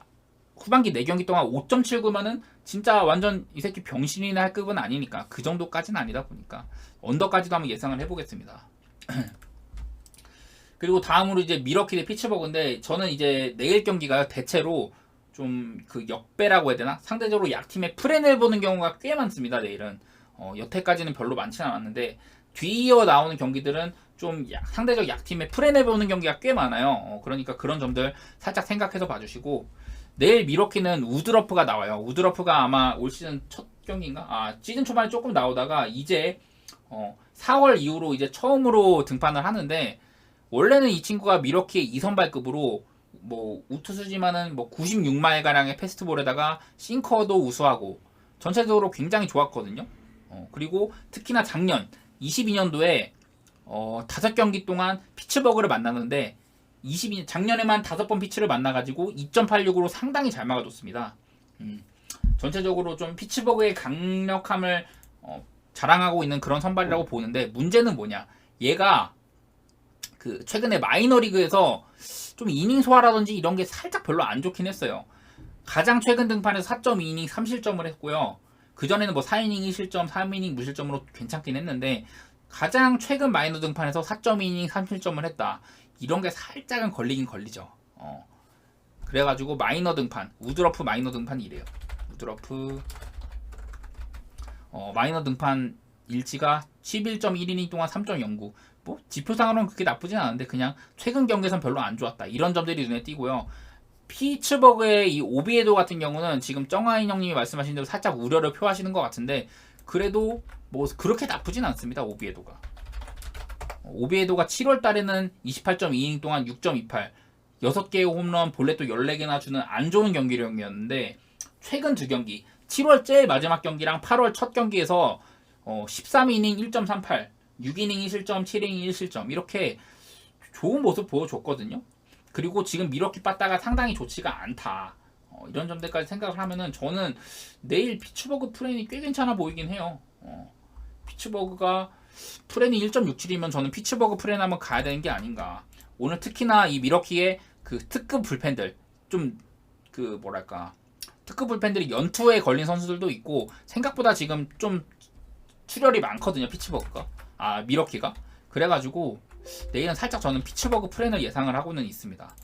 후반기 4경기 동안 5.79면은 진짜 완전 이 새끼 병신이나 할 급은 아니니까 그 정도까지는 아니다 보니까 언더까지도 한번 예상을 해보겠습니다. 그리고 다음으로 이제 미러키 대 피츠버그인데 저는 이제 내일 경기가 대체로 좀 그 역배라고 해야 되나? 상대적으로 약팀의 프렌을 보는 경우가 꽤 많습니다. 내일은 여태까지는 별로 많지는 않았는데 뒤이어 나오는 경기들은 좀 상대적 약팀의 프렌을 보는 경기가 꽤 많아요. 그러니까 그런 점들 살짝 생각해서 봐주시고 내일 미러키는 우드러프가 나와요. 우드러프가 아마 올 시즌 첫 경기인가? 시즌 초반에 조금 나오다가 이제 4월 이후로 이제 처음으로 등판을 하는데 원래는 이 친구가 미러키의 2선발급으로 뭐 우투수지만은 뭐 96마일 가량의 패스트볼에다가 싱커도 우수하고 전체적으로 굉장히 좋았거든요. 그리고 특히나 작년 22년도에 5경기 동안 피츠버그를 만났는데 작년에만 5번 피치를 만나가지고 2.86으로 상당히 잘 막아줬습니다. 전체적으로 좀 피츠버그의 강력함을 자랑하고 있는 그런 선발이라고 보는데 문제는 뭐냐? 얘가 그 최근에 마이너리그에서 좀 이닝 소화라든지 이런 게 살짝 별로 안 좋긴 했어요. 가장 최근 등판에서 4.2이닝 3실점을 했고요. 그전에는 뭐 4이닝 1실점, 3이닝 무실점으로 괜찮긴 했는데 가장 최근 마이너 등판에서 4.2이닝 3실점을 했다. 이런 게 살짝은 걸리긴 걸리죠. 그래가지고 마이너 등판, 우드러프 마이너 등판이 이래요. 우드러프 마이너 등판 일치가 11.1이닝 동안 3.09. 뭐 지표상으로는 그렇게 나쁘진 않은데 그냥 최근 경기에선 별로 안 좋았다. 이런 점들이 눈에 띄고요. 피츠버그의 이 오비에도 같은 경우는 지금 정하인 형님이 말씀하신 대로 살짝 우려를 표하시는 것 같은데 그래도 뭐 그렇게 나쁘진 않습니다. 오비에도가 7월 달에는 28.2이닝 동안 6.28 6개의 홈런 볼넷도 14개나 주는 안 좋은 경기력이었는데 최근 2경기 7월 제일 마지막 경기랑 8월 첫 경기에서 13이닝 1.38 6이닝 1실점, 7이닝 1실점 이렇게 좋은 모습 보여줬거든요. 그리고 지금 미러키 빠따가 상당히 좋지가 않다. 이런 점들까지 생각을 하면은 저는 내일 피츠버그 프랜이 꽤 괜찮아 보이긴 해요. 피츠버그가 프랜이 1.67이면 저는 피츠버그 프랜 한번 가야 되는 게 아닌가. 오늘 특히나 이 미러키의 그 특급 불펜들 좀 그 뭐랄까 특급 불펜들이 연투에 걸린 선수들도 있고 생각보다 지금 좀 출혈이 많거든요. 피츠버그가 미러키가 그래가지고 내일은 살짝 저는 피츠버그 프랜을 예상을 하고는 있습니다.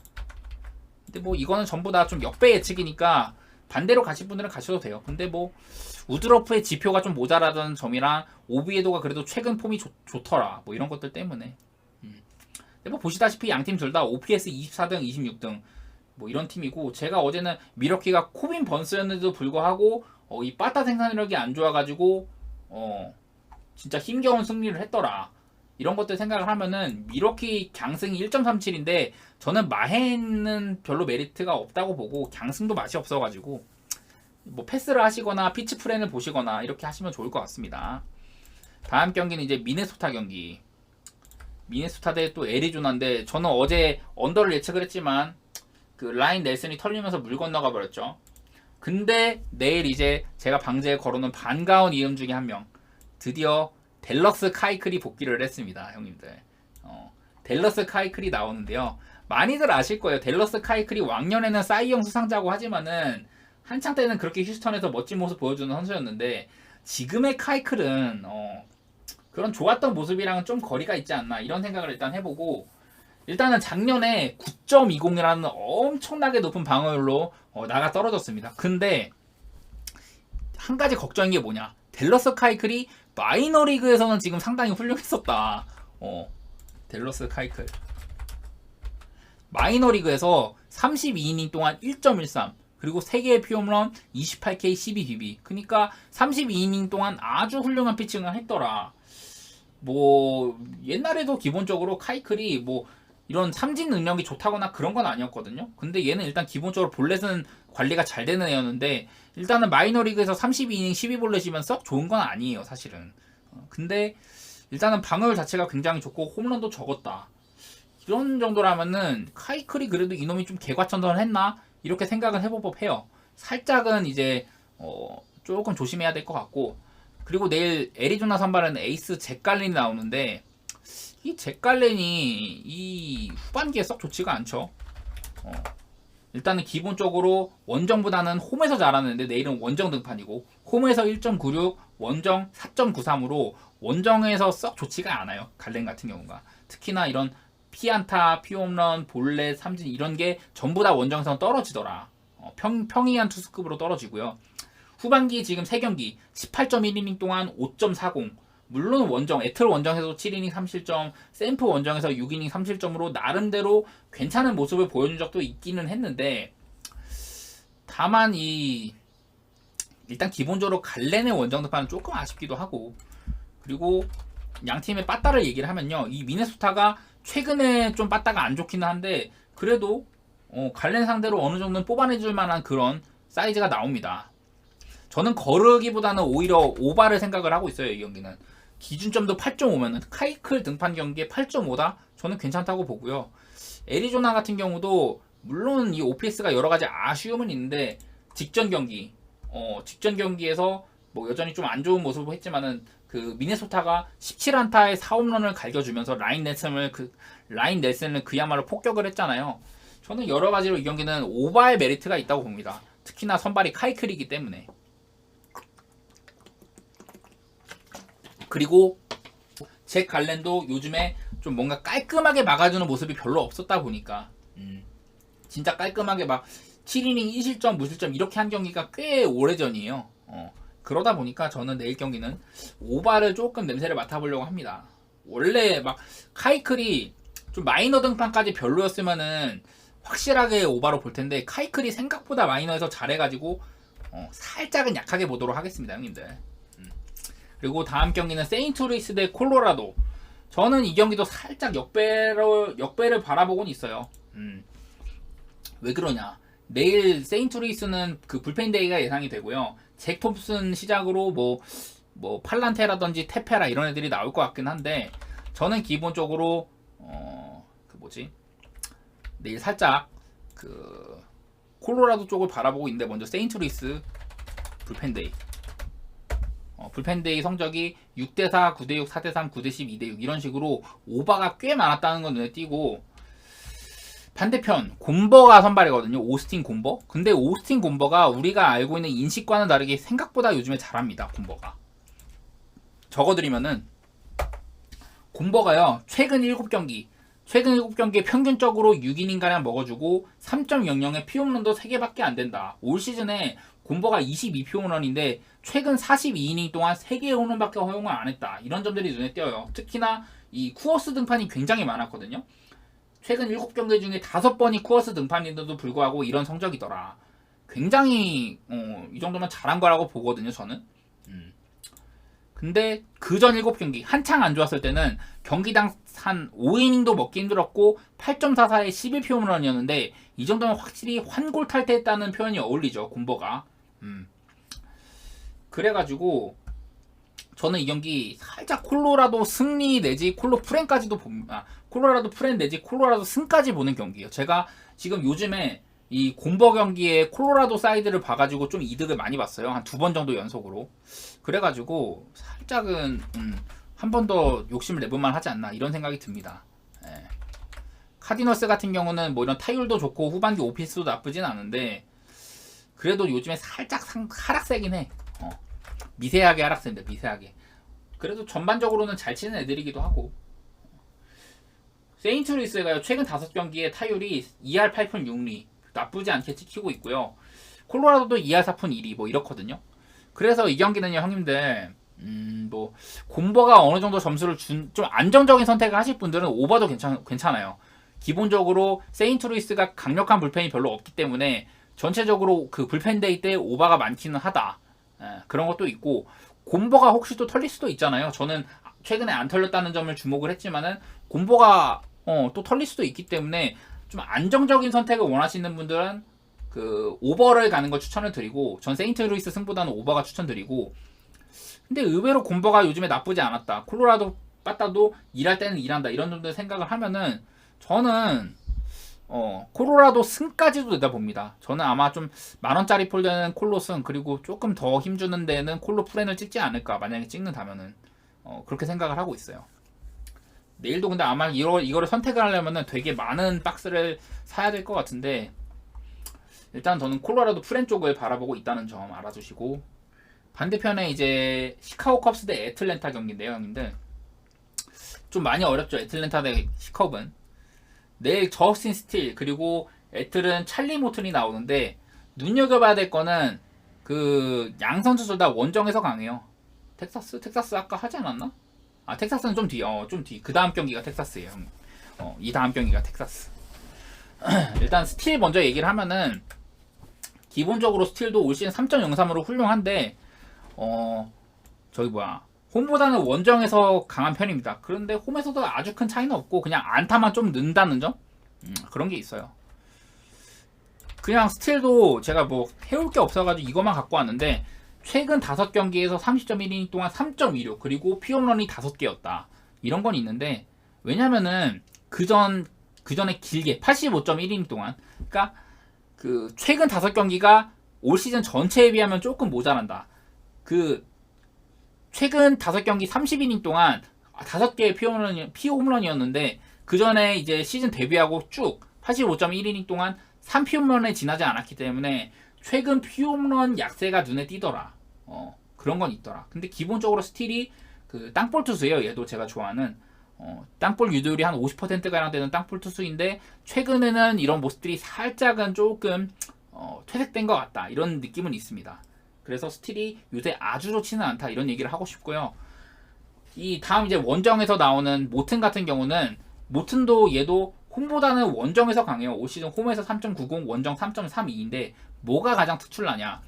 근데 뭐 이거는 전부 다 좀 역배 예측이니까 반대로 가실 분들은 가셔도 돼요. 근데 뭐 우드러프의 지표가 좀 모자라던 점이랑 오비에도가 그래도 최근 폼이 좋더라 뭐 이런 것들 때문에 근데 뭐 보시다시피 양팀 둘 다 OPS 24등 26등 뭐 이런 팀이고 제가 어제는 미러키가 코빈 번스였는데도 불구하고 이 빠따 생산력이 안 좋아가지고 진짜 힘겨운 승리를 했더라 이런 것들 생각을 하면은 미러키 강승이 1.37인데 저는 마헨은 별로 메리트가 없다고 보고 강승도 맛이 없어가지고 뭐 패스를 하시거나 피치 프랜을 보시거나 이렇게 하시면 좋을 것 같습니다. 다음 경기는 이제 미네소타 경기. 미네소타 대 또 애리조나인데 저는 어제 언더를 예측을 했지만 그 라인 넬슨이 털리면서 물 건너가 버렸죠. 근데 내일 이제 제가 방제에 걸어놓은 반가운 이름 중에 한 명 드디어 댈러스 카이클이 복귀를 했습니다. 형님들 댈러스 카이클이 나오는데요. 많이들 아실 거예요. 댈러스 카이클이 왕년에는 사이영 수상자고 하지만은 한창 때는 그렇게 휴스턴에서 멋진 모습 보여주는 선수였는데 지금의 카이클은 그런 좋았던 모습이랑은 좀 거리가 있지 않나 이런 생각을 일단 해보고 일단은 작년에 9.20이라는 엄청나게 높은 방어율로 나가 떨어졌습니다. 근데 한 가지 걱정인 게 뭐냐 댈러스 카이클이 마이너리그에서는 지금 상당히 훌륭했었다. 댈러스 카이클 마이너리그에서 32이닝 동안 1.13 그리고 3개의 피홈런 28K 12BB 그러니까 32이닝 동안 아주 훌륭한 피칭을 했더라. 뭐 옛날에도 기본적으로 카이클이 뭐 이런 삼진 능력이 좋다거나 그런 건 아니었거든요. 근데 얘는 일단 기본적으로 볼넷은 관리가 잘 되는 애였는데 일단은 마이너리그에서 32이닝 12볼넷이면 썩 좋은 건 아니에요 사실은. 근데 일단은 방어율 자체가 굉장히 좋고 홈런도 적었다. 이런 정도라면은 카이클이 그래도 이놈이 좀 개과천선을 했나? 이렇게 생각은 해볼 법해요. 살짝은 이제 조금 조심해야 될 것 같고 그리고 내일 애리조나 선발은 에이스 잭 갈렌이 나오는데 이 잭 갈렌이 이 후반기에 썩 좋지가 않죠. 일단은 기본적으로 원정보다는 홈에서 잘하는데 내일은 원정 등판이고 홈에서 1.96 원정 4.93으로 원정에서 썩 좋지가 않아요. 갈렌 같은 경우가 특히나 이런 피안타, 피홈런, 볼넷, 삼진 이런 게 전부 다 원정에서 떨어지더라. 평이한 투수급으로 떨어지고요. 후반기 지금 3경기 18.1이닝 동안 5.40 물론 원정, 애틀 원정에서 7이닝 3실점, 샘프 원정에서 6이닝 3실점으로 나름대로 괜찮은 모습을 보여준 적도 있기는 했는데 다만 일단 기본적으로 갈렌의 원정 등판은 조금 아쉽기도 하고 그리고 양팀의 빠따를 얘기를 하면요. 이 미네소타가 최근에 좀 빠따가 안 좋기는 한데 그래도 갈렌 상대로 어느 정도는 뽑아내줄 만한 그런 사이즈가 나옵니다. 저는 거르기보다는 오히려 오바를 생각을 하고 있어요. 이 경기는 기준점도 8.5면은 카이클 등판 경기에 8.5다 저는 괜찮다고 보고요. 애리조나 같은 경우도 물론 이 OPS가 여러 가지 아쉬움은 있는데 직전 경기에서 뭐 여전히 좀 안 좋은 모습을 했지만은 그 미네소타가 17안타에 4홈런을 갈겨주면서 라인 넬슨을 그야말로 폭격을 했잖아요. 저는 여러 가지로 이 경기는 오바의 메리트가 있다고 봅니다. 특히나 선발이 카이클이기 때문에. 그리고 잭 갈렌도 요즘에 좀 뭔가 깔끔하게 막아주는 모습이 별로 없었다 보니까 진짜 깔끔하게 막 7이닝 1실점 무실점 이렇게 한 경기가 꽤 오래전이에요. 그러다 보니까 저는 내일 경기는 오바를 조금 냄새를 맡아보려고 합니다. 원래 막 카이클이 좀 마이너 등판까지 별로였으면은 확실하게 오바로 볼 텐데 카이클이 생각보다 마이너에서 잘해가지고 살짝은 약하게 보도록 하겠습니다, 형님들. 그리고 다음 경기는 세인트루이스 대 콜로라도. 저는 이 경기도 살짝 역배를 바라보곤 있어요. 왜 그러냐? 내일 세인트루이스는 그 불펜 데이가 예상이 되고요. 잭 톰슨 시작으로 뭐 뭐 팔란테라든지 테페라 이런 애들이 나올 것 같긴 한데 저는 기본적으로 그 뭐지 내일 살짝 그 콜로라도 쪽을 바라보고 있는데 먼저 세인트루이스 불펜데이 불펜데이 성적이 6대4, 9대6, 4대3, 9대10, 2대6 이런 식으로 오바가 꽤 많았다는 건 눈에 띄고 반대편 곰버가 선발이거든요. 오스틴 곰버. 근데 오스틴 곰버가 우리가 알고 있는 인식과는 다르게 생각보다 요즘에 잘합니다. 곰버가. 적어드리면은 곰버가요. 최근 7경기에 평균적으로 6이닝가량 먹어주고 3.00의 피홈런도 3개밖에 안 된다. 올 시즌에 곰버가 22피홈런인데 최근 42이닝 동안 3개의 홈런밖에 허용을 안 했다. 이런 점들이 눈에 띄어요. 특히나 이 쿠어스 등판이 굉장히 많았거든요. 최근 7경기 중에 5번이 쿠어스 등판인데도 불구하고 이런 성적이더라. 굉장히 이 정도면 잘한 거라고 보거든요. 저는. 근데 그전 7경기 한창 안 좋았을 때는 경기당 한 5이닝도 먹기 힘들었고 8.44에 11피 홈런이었는데 이 정도면 확실히 환골탈태했다는 표현이 어울리죠. 곰버가. 그래가지고 저는 이 경기 살짝 콜로라도 승리 내지 콜로프렌까지도 봅니다. 콜로라도 프렌 내지 콜로라도 승까지 보는 경기예요. 제가 지금 요즘에 이 곰버 경기에 콜로라도 사이드를 봐가지고 좀 이득을 많이 봤어요. 한 2번 정도 연속으로. 그래가지고 살짝은 한 번 더 욕심을 내볼만 하지 않나 이런 생각이 듭니다. 예. 카디너스 같은 경우는 뭐 이런 타율도 좋고 후반기 오피스도 나쁘진 않은데 그래도 요즘에 살짝 하락세긴 해. 미세하게 하락세인데 미세하게. 그래도 전반적으로는 잘 치는 애들이기도 하고. 세인트루이스가요 최근 5경기에 타율이 2할 8푼 6리 나쁘지 않게 찍히고 있고요. 콜로라도도 2할 4푼 1리 뭐 이렇거든요. 그래서 이 경기는요 형님들 뭐 곰버가 어느 정도 점수를 좀 안정적인 선택을 하실 분들은 오버도 괜찮아요. 기본적으로 세인트루이스가 강력한 불펜이 별로 없기 때문에 전체적으로 그 불펜데이 때 오버가 많기는 하다. 그런 것도 있고 곰버가 혹시 또 털릴 수도 있잖아요. 저는 최근에 안 털렸다는 점을 주목을 했지만은 곰버가 또 털릴 수도 있기 때문에 좀 안정적인 선택을 원하시는 분들은 그 오버를 가는 걸 추천을 드리고 전 세인트루이스 승보다는 오버가 추천드리고 근데 의외로 곰버가 요즘에 나쁘지 않았다. 콜로라도 빠따도 일할 때는 일한다. 이런 정도의 생각을 하면은 저는 콜로라도 승까지도 내다봅니다. 저는 아마 좀 만원짜리 폴드는 콜로 승 그리고 조금 더 힘주는 데는 콜로 프렌을 찍지 않을까 만약에 찍는다면은 그렇게 생각을 하고 있어요. 내일도 근데 아마 이거를 선택을 하려면은 되게 많은 박스를 사야 될 것 같은데 일단 저는 콜로라도 프렌 쪽을 바라보고 있다는 점 알아주시고 반대편에 이제 시카고 컵스 대 애틀랜타 경기인데요 형님들 좀 많이 어렵죠. 애틀랜타 대 시컵은 내일 저스틴 스틸 그리고 애틀은 찰리 모튼이 나오는데 눈여겨봐야 될 거는 그 양 선수 둘 다 원정에서 강해요. 텍사스 아까 하지 않았나? 아 텍사스는 좀 뒤. 그 다음 경기가 텍사스예요. 이 다음 경기가 텍사스. 일단 스틸 먼저 얘기를 하면은 기본적으로 스틸도 올 시즌 3.03으로 훌륭한데 저기 뭐야 홈보다는 원정에서 강한 편입니다. 그런데 홈에서도 아주 큰 차이는 없고 그냥 안타만 좀 는다는 점? 그런 게 있어요. 그냥 스틸도 제가 뭐 해올 게 없어가지고 이것만 갖고 왔는데 최근 5경기에서 30.1이닝 동안 3.26 그리고 피홈런이 5개였다. 이런 건 있는데 왜냐면은 그전에 길게 85.1이닝 동안 그러니까 그 최근 5경기가 올 시즌 전체에 비하면 조금 모자란다. 그 최근 5경기 30이닝 동안 5개의 피홈런이었는데 그 전에 이제 시즌 데뷔하고 쭉 85.1이닝 동안 3피홈런에 지나지 않았기 때문에 최근 피홈런 약세가 눈에 띄더라. 그런 건 있더라. 근데 기본적으로 스틸이 그 땅볼 투수예요. 얘도 제가 좋아하는 땅볼 유도율이 한 50%가량 되는 땅볼 투수인데 최근에는 이런 모습들이 살짝은 조금 퇴색된 것 같다. 이런 느낌은 있습니다. 그래서 스틸이 요새 아주 좋지는 않다. 이런 얘기를 하고 싶고요. 이 다음 이제 원정에서 나오는 모튼 같은 경우는 모튼도 얘도 홈보다는 원정에서 강해요. 올 시즌 홈에서 3.90, 원정 3.32인데 뭐가 가장 특출나냐?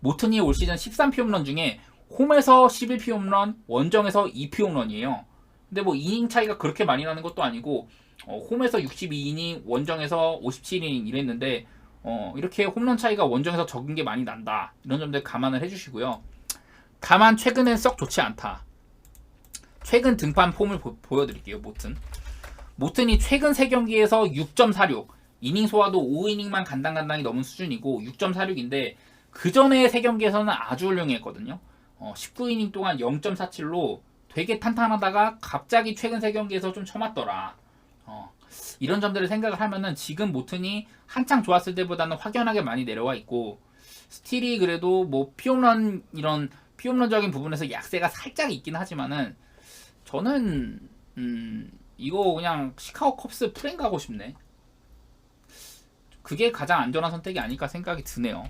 모튼이 올 시즌 13피 홈런 중에 홈에서 11피 홈런, 원정에서 2피 홈런이에요. 근데 뭐 이닝 차이가 그렇게 많이 나는 것도 아니고 홈에서 62이닝, 원정에서 57이닝 이랬는데 이렇게 홈런 차이가 원정에서 적은 게 많이 난다. 이런 점들 감안을 해주시고요. 다만 최근엔 썩 좋지 않다. 최근 등판 폼을 보여드릴게요. 모튼이 최근 3경기에서 6.46, 이닝 소화도 5이닝만 간당간당히 넘은 수준이고 6.46인데 그 전에 3경기에서는 아주 훌륭했거든요. 19이닝 동안 0.47로 되게 탄탄하다가 갑자기 최근 3경기에서 좀 처맞더라. 이런 점들을 생각을 하면은 지금 모튼이 한창 좋았을 때보다는 확연하게 많이 내려와 있고 스틸이 그래도 뭐 피홈런 이런 피홈런적인 부분에서 약세가 살짝 있긴 하지만은 저는 이거 그냥 시카고 컵스 프랭 가고 싶네. 그게 가장 안전한 선택이 아닐까 생각이 드네요.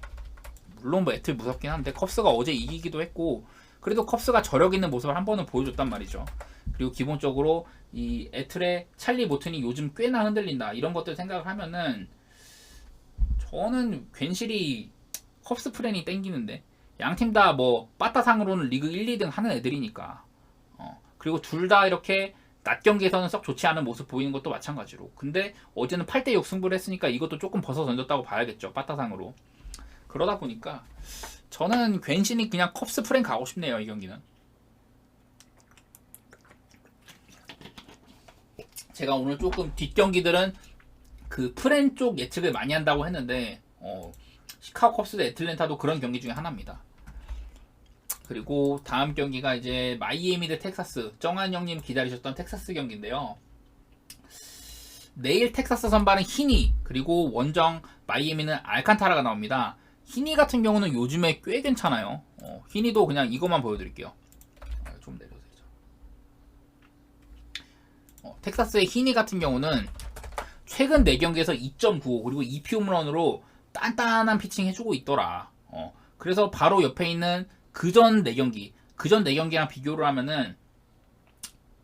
물론 뭐 애틀 무섭긴 한데 컵스가 어제 이기기도 했고 그래도 컵스가 저력 있는 모습을 한 번은 보여줬단 말이죠. 그리고 기본적으로 이 애틀의 찰리 모튼이 요즘 꽤나 흔들린다 이런 것들 생각을 하면은 저는 괜시리 컵스 프렌이 땡기는데 양팀 다 뭐 빠따상으로는 리그 1, 2등 하는 애들이니까 그리고 둘 다 이렇게 낮 경기에서는 썩 좋지 않은 모습 보이는 것도 마찬가지로 근데 어제는 8대6 승부를 했으니까 이것도 조금 벗어 던졌다고 봐야겠죠. 빠따상으로. 그러다 보니까 저는 괜시리 그냥 컵스 프렌 가고 싶네요. 이 경기는. 제가 오늘 조금 뒷경기들은 그 프렌 쪽 예측을 많이 한다고 했는데 시카고 컵스 대 애틀랜타도 그런 경기 중에 하나입니다. 그리고 다음 경기가 이제 마이애미 대 텍사스. 정한 형님 기다리셨던 텍사스 경기인데요. 내일 텍사스 선발은 히니 그리고 원정 마이애미는 알칸타라가 나옵니다. 히니 같은 경우는 요즘에 꽤 괜찮아요. 히니도 그냥 이것만 보여드릴게요. 좀 내려서 텍사스의 히니 같은 경우는 최근 4경기에서 2.95 그리고 2피 홈런으로 단단한 피칭 해주고 있더라. 그래서 바로 옆에 있는 그전 4경기랑 비교를 하면은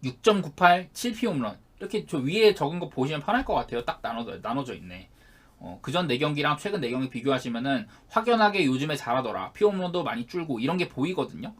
6.98, 7피 홈런 이렇게 저 위에 적은 거 보시면 편할 것 같아요. 딱 나눠져 있네. 그전 4경기랑 최근 4경기 비교하시면은 확연하게 요즘에 잘하더라. 피 홈런도 많이 줄고 이런 게 보이거든요.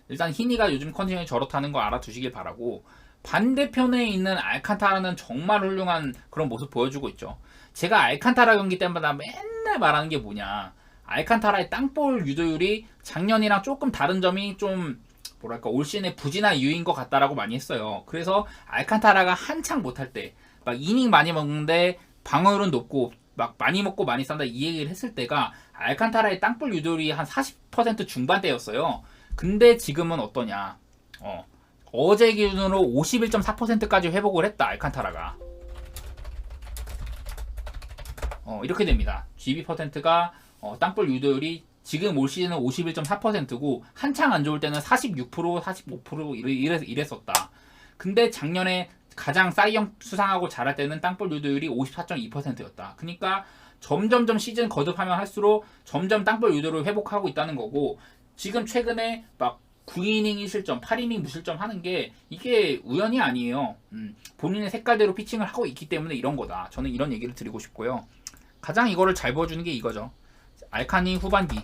일단 히니가 요즘 컨디션이 저렇다는 거 알아두시길 바라고 반대편에 있는 알칸타라는 정말 훌륭한 그런 모습 보여주고 있죠. 제가 알칸타라 경기 때마다 맨날 말하는 게 뭐냐. 알칸타라의 땅볼 유도율이 작년이랑 조금 다른 점이 좀 뭐랄까 올 시즌의 부진한 이유인 것 같다라고 많이 했어요. 그래서 알칸타라가 한창 못할 때 막 이닝 많이 먹는데 방어율은 높고 막 많이 먹고 많이 싼다 이 얘기를 했을 때가 알칸타라의 땅볼 유도율이 한 40% 중반대였어요. 근데 지금은 어떠냐. 어제 기준으로 51.4%까지 회복을 했다. 알칸타라가. 이렇게 됩니다. GB%가 땅볼 유도율이 지금 올 시즌은 51.4%고 한창 안 좋을 때는 46%, 45% 이랬었다. 근데 작년에 가장 사이영 수상하고 잘할 때는 땅볼 유도율이 54.2%였다. 그러니까 점점점 시즌 거듭하면 할수록 점점 땅볼 유도를 회복하고 있다는 거고 지금 최근에 막 9이닝 1실점, 8이닝 무실점 하는 게 이게 우연이 아니에요. 본인의 색깔대로 피칭을 하고 있기 때문에 이런 거다. 저는 이런 얘기를 드리고 싶고요. 가장 이거를 잘 보여주는 게 이거죠. 알칸이 후반기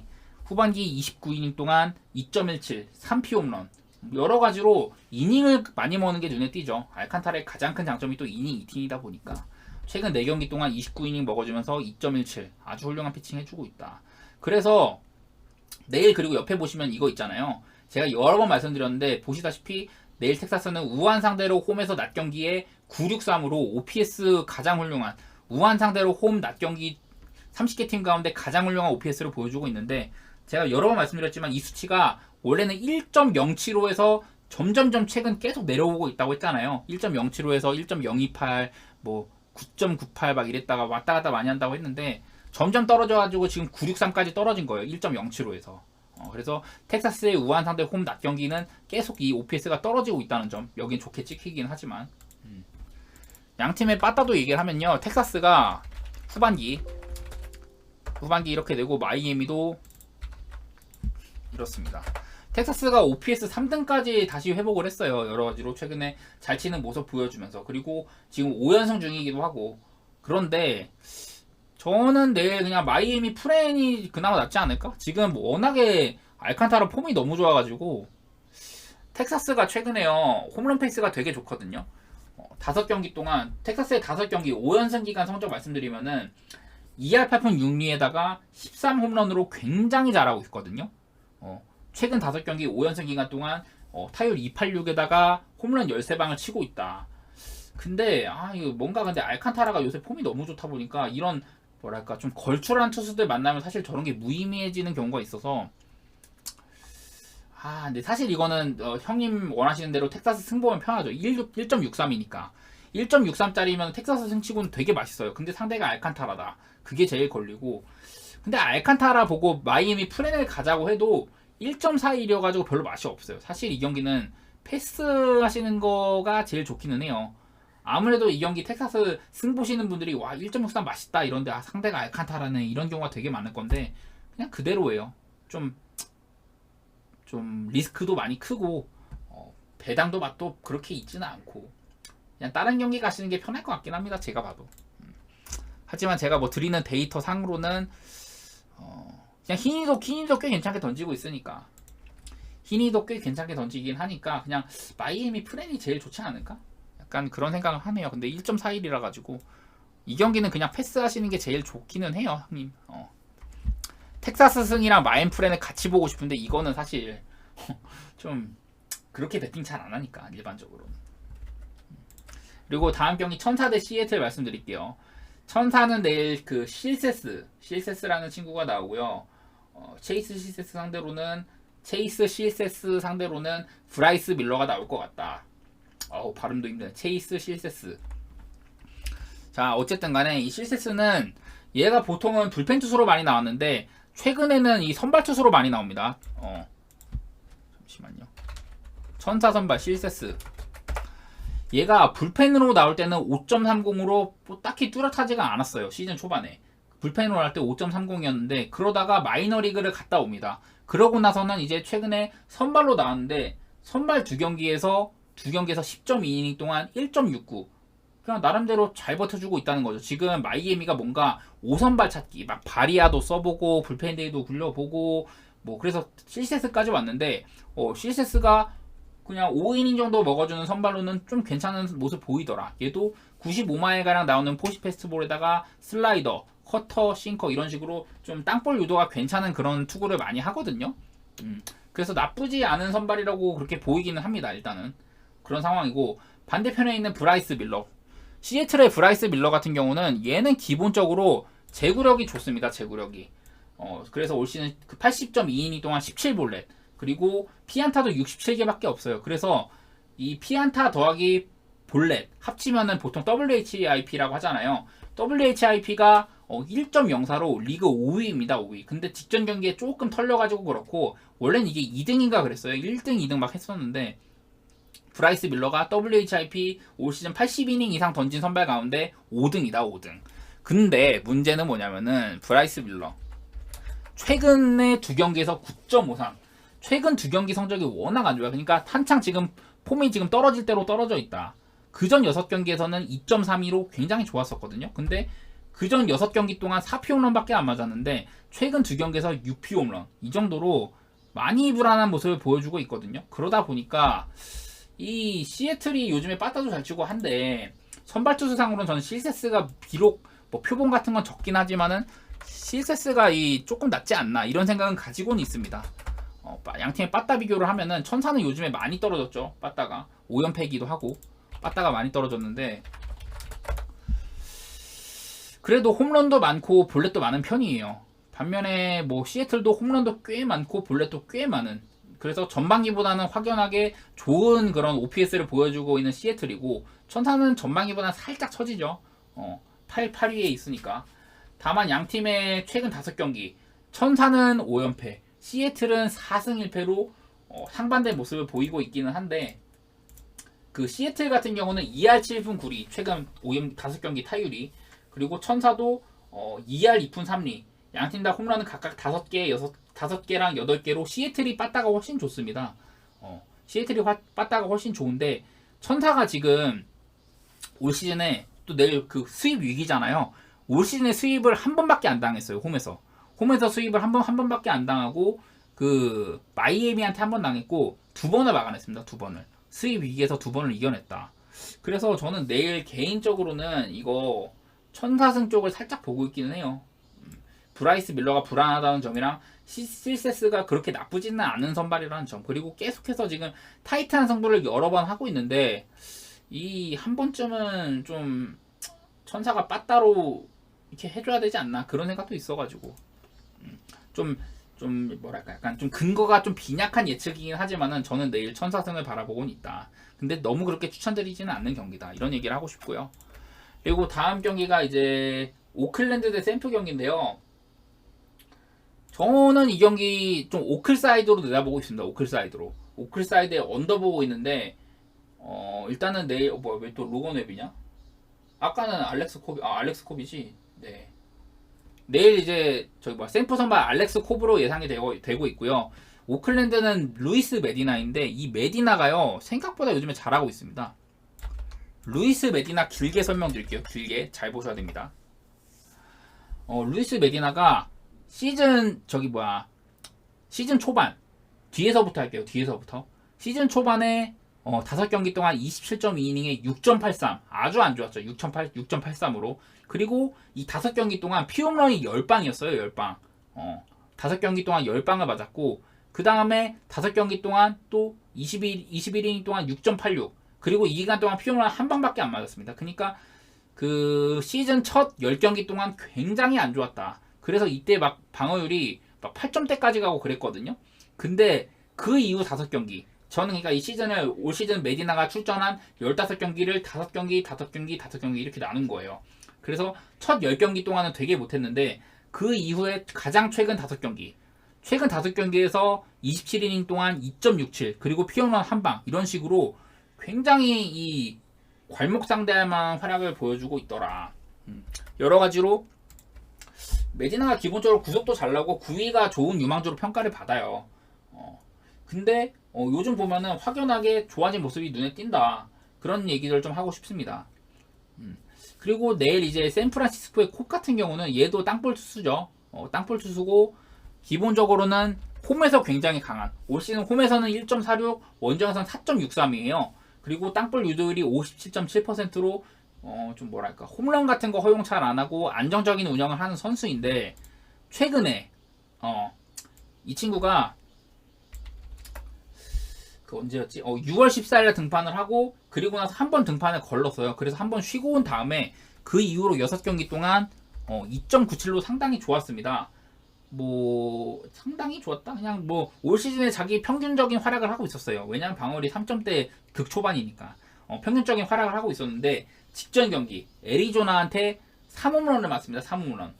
29이닝 동안 2.17, 3피 홈런 여러 가지로 이닝을 많이 먹는 게 눈에 띄죠. 알칸타라의 가장 큰 장점이 또 이닝 2팀이다 보니까 최근 4경기 동안 29이닝 먹어주면서 2.17 아주 훌륭한 피칭 해주고 있다. 그래서 내일 그리고 옆에 보시면 이거 있잖아요. 제가 여러 번 말씀드렸는데 보시다시피 내일 텍사스는 우한 상대로 홈에서 낮 경기에 963으로 OPS 가장 훌륭한 우한 상대로 홈 낮 경기 30개 팀 가운데 가장 훌륭한 OPS를 보여주고 있는데 제가 여러 번 말씀드렸지만 이 수치가 원래는 1.075에서 점점점 최근 계속 내려오고 있다고 했잖아요. 1.075에서 1.028, 뭐 9.98 막 이랬다가 왔다 갔다 많이 한다고 했는데 점점 떨어져가지고 지금 963까지 떨어진 거예요. 1.075에서. 그래서 텍사스의 우한 상대 홈 낮 경기는 계속 이 OPS가 떨어지고 있다는 점 여긴 좋게 찍히긴 하지만 양팀의 빠따도 얘기를 하면요. 텍사스가 후반기 이렇게 되고 마이애미도 이렇습니다. 텍사스가 OPS 3등까지 다시 회복을 했어요. 여러 가지로 최근에 잘 치는 모습 보여주면서 그리고 지금 5연승 중이기도 하고 그런데 저는 내일 그냥 마이애미 프렌이 그나마 낫지 않을까? 지금 워낙에 알칸타라 폼이 너무 좋아가지고 텍사스가 최근에요 홈런 페이스가 되게 좋거든요. 5경기 동안 텍사스의 5경기 5연승 기간 성적 말씀드리면은 2할 8푼 6리에다가 13홈런으로 굉장히 잘하고 있거든요. 최근 5경기 5연승 기간 동안 타율 286에다가 홈런 13방을 치고 있다. 근데 이거 뭔가 근데 알칸타라가 요새 폼이 너무 좋다 보니까 이런 뭐랄까 좀 걸출한 투수들 만나면 사실 저런 게 무의미해지는 경우가 있어서 근데 사실 이거는 형님 원하시는 대로 텍사스 승보면 편하죠. 1.63이니까 1.63짜리면 텍사스 승치고는 되게 맛있어요. 근데 상대가 알칸타라다. 그게 제일 걸리고 근데 알칸타라 보고 마이애미 프렌을 가자고 해도 1.41이어가지고 별로 맛이 없어요. 사실 이 경기는 패스 하시는 거가 제일 좋기는 해요. 아무래도 이 경기 텍사스 승 보시는 분들이 와 1.63 맛있다 이런데 상대가 알칸타라네 이런 경우가 되게 많을 건데 그냥 그대로예요. 좀 리스크도 많이 크고 배당도 맛도 그렇게 있지는 않고 그냥 다른 경기 가시는 게 편할 것 같긴 합니다. 제가 봐도. 하지만 제가 뭐 드리는 데이터 상으로는 그냥 히니도 꽤 괜찮게 던지고 있으니까 히니도 꽤 괜찮게 던지긴 하니까 그냥 마이애미 프렌이 제일 좋지 않을까? 약간 그런 생각을 하네요. 근데 1.41이라 가지고 이 경기는 그냥 패스하시는 게 제일 좋기는 해요, 형님. 텍사스 승이랑 마이애미 프렌을 같이 보고 싶은데 이거는 사실 좀 그렇게 베팅 잘 안 하니까 일반적으로. 그리고 다음 경기 천사 대 시애틀 말씀드릴게요. 천사는 내일 그 실세스라는 친구가 나오고요. 체이스 실세스 상대로는 브라이스 밀러가 나올 것 같다. 발음도 힘드네. 체이스 실세스. 자, 어쨌든 간에 이 실세스는 얘가 보통은 불펜 투수로 많이 나왔는데 최근에는 이 선발 투수로 많이 나옵니다. 잠시만요. 천사 선발 실세스. 얘가 불펜으로 나올 때는 5.30으로 딱히 뚜렷하지가 않았어요. 시즌 초반에. 불펜으로 나올 때 5.30이었는데 그러다가 마이너리그를 갔다 옵니다. 그러고 나서는 이제 최근에 선발로 나왔는데 선발 2경기에서 10.2이닝 동안 1.69 그냥 나름대로 잘 버텨주고 있다는 거죠. 지금 마이애미가 뭔가 5선발 찾기 막 바리아도 써보고 불펜데이도 굴려보고 뭐 그래서 실세스까지 왔는데 실세스가 그냥 5이닝 정도 먹어주는 선발로는 좀 괜찮은 모습 보이더라. 얘도 95마일가량 나오는 포시 패스트볼에다가 슬라이더, 커터, 싱커 이런 식으로 좀 땅볼 유도가 괜찮은 그런 투구를 많이 하거든요. 그래서 나쁘지 않은 선발이라고 그렇게 보이기는 합니다. 일단은 그런 상황이고 반대편에 있는 브라이스 밀러 시애틀의 브라이스 밀러 같은 경우는 얘는 기본적으로 제구력이 좋습니다. 제구력이 그래서 올 시즌 80.2이닝 동안 17볼넷 그리고 피안타도 67개밖에 없어요. 그래서 이 피안타 더하기 볼넷 합치면은 보통 WHIP라고 하잖아요. WHIP가 1.04로 리그 5위입니다. 5위. 근데 직전 경기에 조금 털려가지고 그렇고 원래는 이게 2등인가 그랬어요. 1등, 2등 막 했었는데 브라이스 밀러가 WHIP 올 시즌 80이닝 이상 던진 선발 가운데 5등이다. 5등. 근데 문제는 뭐냐면은 브라이스 밀러 최근에 2경기에서 9.53 최근 2경기 성적이 워낙 안 좋아요. 그러니까 한창 지금 폼이 지금 떨어질 대로 떨어져 있다. 그전 6경기에서는 2.32로 굉장히 좋았었거든요. 근데 그전 6경기 동안 4피 홈런밖에 안 맞았는데 최근 2경기에서 6피 홈런 이 정도로 많이 불안한 모습을 보여주고 있거든요. 그러다 보니까 이 시애틀이 요즘에 빠따도 잘 치고 한데 선발 투수상으로는 저는 실세스가 비록 뭐 표본 같은 건 적긴 하지만은 실세스가 조금 낫지 않나 이런 생각은 가지고는 있습니다. 양팀의 빠따 비교를 하면은 천사는 요즘에 많이 떨어졌죠. 빠따가 5연패이기도 하고 빠따가 많이 떨어졌는데 그래도 홈런도 많고 볼넷도 많은 편이에요. 반면에 뭐 시애틀도 홈런도 꽤 많고 볼넷도 꽤 많은 그래서 전반기보다는 확연하게 좋은 그런 OPS를 보여주고 있는 시애틀이고 천사는 전반기보다는 살짝 처지죠. 8위에 있으니까. 다만 양팀의 최근 5경기 천사는 5연패 시애틀은 4승 1패로 상반된 모습을 보이고 있기는 한데 그 시애틀 같은 경우는 2할 7분 9리 최근 5경기 타율이 그리고 천사도 2할 2푼 3리 양팀 다 홈런은 각각 5개랑 8개로 시애틀이 빠따가 훨씬 좋습니다. 시애틀이 빠따가 훨씬 좋은데 천사가 지금 올 시즌에 또 내일 그 수입 위기잖아요. 올 시즌에 수입을 한 번밖에 안 당했어요. 홈에서 수입을 한 번밖에 안 당하고 그 마이애미한테 한 번 당했고 2번을 막아냈습니다. 2번을 수입 위기에서 2번을 이겨냈다. 그래서 저는 내일 개인적으로는 이거 천사승 쪽을 살짝 보고 있기는 해요. 브라이스 밀러가 불안하다는 점이랑 실세스가 그렇게 나쁘지는 않은 선발이라는 점, 그리고 계속해서 지금 타이트한 승부를 여러 번 하고 있는데 이 한 번쯤은 좀 천사가 빠따로 이렇게 해줘야 되지 않나 그런 생각도 있어가지고 좀 뭐랄까 약간 좀 근거가 좀 빈약한 예측이긴 하지만은 저는 내일 천사승을 바라보고는 있다. 근데 너무 그렇게 추천드리지는 않는 경기다, 이런 얘기를 하고 싶고요. 그리고 다음 경기가 이제 오클랜드 대 샘프 경기인데요. 저는 이 경기 좀 오클 사이드로 내다보고 있습니다. 오클 사이드로. 오클 사이드에 언더 보고 있는데 일단은 내일 뭐야 왜 또 로건 웹이냐? 아까는 알렉스 콥이지. 네. 내일 이제 저기 뭐 샘프 선발 알렉스 콥으로 예상이 되고 있고요. 오클랜드는 루이스 메디나인데 이 메디나가요 생각보다 요즘에 잘하고 있습니다. 루이스 메디나 길게 설명드릴게요. 길게 잘 보셔야 됩니다. 루이스 메디나가 시즌 초반 뒤에서부터 할게요. 뒤에서부터 시즌 초반에 5경기 동안 27.2이닝에 6.83 아주 안 좋았죠. 6.83으로. 그리고 이 5경기 동안 피홈런이 10방이었어요. 10방. 5경기 동안 10방을 맞았고 그 다음에 5경기 동안 또 21이닝 동안 6.86 그리고 이 기간 동안 피홈런 한 방밖에 안 맞았습니다. 그러니까 그 시즌 첫 10경기 동안 굉장히 안 좋았다. 그래서 이때 막 방어율이 막 8점대까지 가고 그랬거든요. 근데 그 이후 5경기 저는 그러니까 이 시즌을 올 시즌 메디나가 출전한 15경기를 5경기 이렇게 나눈 거예요. 그래서 첫 10경기 동안은 되게 못했는데 그 이후에 가장 최근 5경기에서 27이닝 동안 2.67 그리고 피홈런 한 방 이런 식으로 굉장히 이 괄목상대할 만한 활약을 보여주고 있더라. 여러 가지로 메디나가 기본적으로 구속도 잘 나고 구위가 좋은 유망주로 평가를 받아요. 근데 요즘 보면은 확연하게 좋아진 모습이 눈에 띈다. 그런 얘기를 좀 하고 싶습니다. 그리고 내일 이제 샌프란시스코의 콥 같은 경우는 얘도 땅볼 투수죠. 땅볼 투수고 기본적으로는 홈에서 굉장히 강한 올 시즌 홈에서는 1.46 원정에서는 4.63이에요. 그리고 땅볼 유도율이 57.7%로 좀 뭐랄까 홈런 같은 거 허용 잘 안 하고 안정적인 운영을 하는 선수인데 최근에 이 친구가 그 언제였지? 6월 14일에 등판을 하고 그리고 나서 한 번 등판을 걸렀어요. 그래서 한 번 쉬고 온 다음에 그 이후로 6경기 동안 2.97로 상당히 좋았습니다. 뭐 상당히 좋았다. 그냥 뭐 올 시즌에 자기 평균적인 활약을 하고 있었어요. 왜냐하면 방어율이 3점대 극초반이니까 평균적인 활약을 하고 있었는데 직전 경기 애리조나한테 3홈런을 맞습니다. 3홈런.